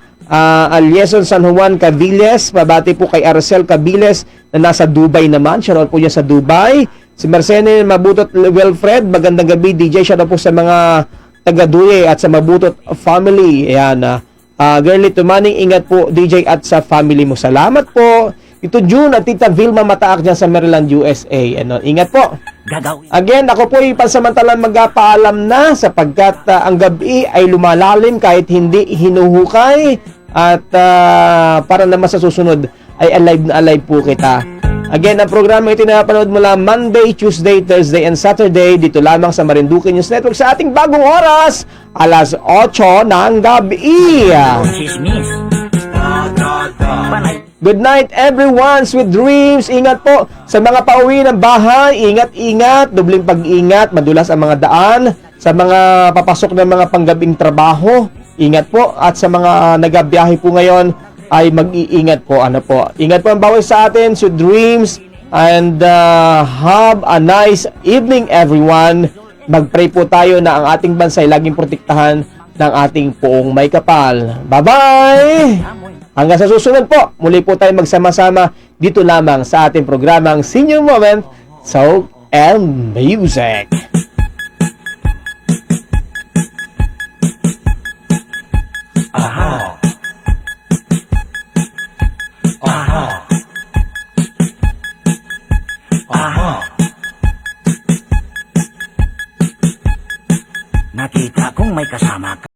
Alieson San Juan Caviles. Pabati po kay Arcel Caviles na nasa Dubai naman. Shoutout po niya sa Dubai. Si Marcene Mabutot Wilfred. Magandang gabi, DJ. Shoutout po sa mga taga-Duye at sa Mabutot family. Ayan. Girly Tumaning, ingat po DJ at sa family mo. Salamat po. Ito June at Tita Vilma Mataak dyan sa Maryland, USA. Ingat po. gagawin? Again, ako po ay pansamantalang magpaalam na sapagkat ang gabi ay lumalalim kahit hindi hinuhukay at para naman sa susunod ay alive na alive po kita. Again, ang programa ito napanood mula Monday, Tuesday, Thursday, and Saturday dito lamang sa Marinduque News Network sa ating bagong oras, alas 8 ng gabi. Chismis. Panay. Good night everyone, sweet dreams. Ingat po sa mga pauwi ng bahay. Ingat-ingat, dobling pag-ingat, madulas ang mga daan. Sa mga papasok ng mga panggabing trabaho, ingat po. At sa mga nagabiyahe po ngayon, ay mag-iingat po. Ingat po ang bawat sa atin, sweet dreams. And have a nice evening everyone. Mag-pray po tayo na ang ating bansa ay laging protektahan ng ating poong may kapal. Bye-bye! Hanggang sa susunod po, muli po tayo magsama-sama dito lamang sa ating programang Senior Moment, Soul and Music.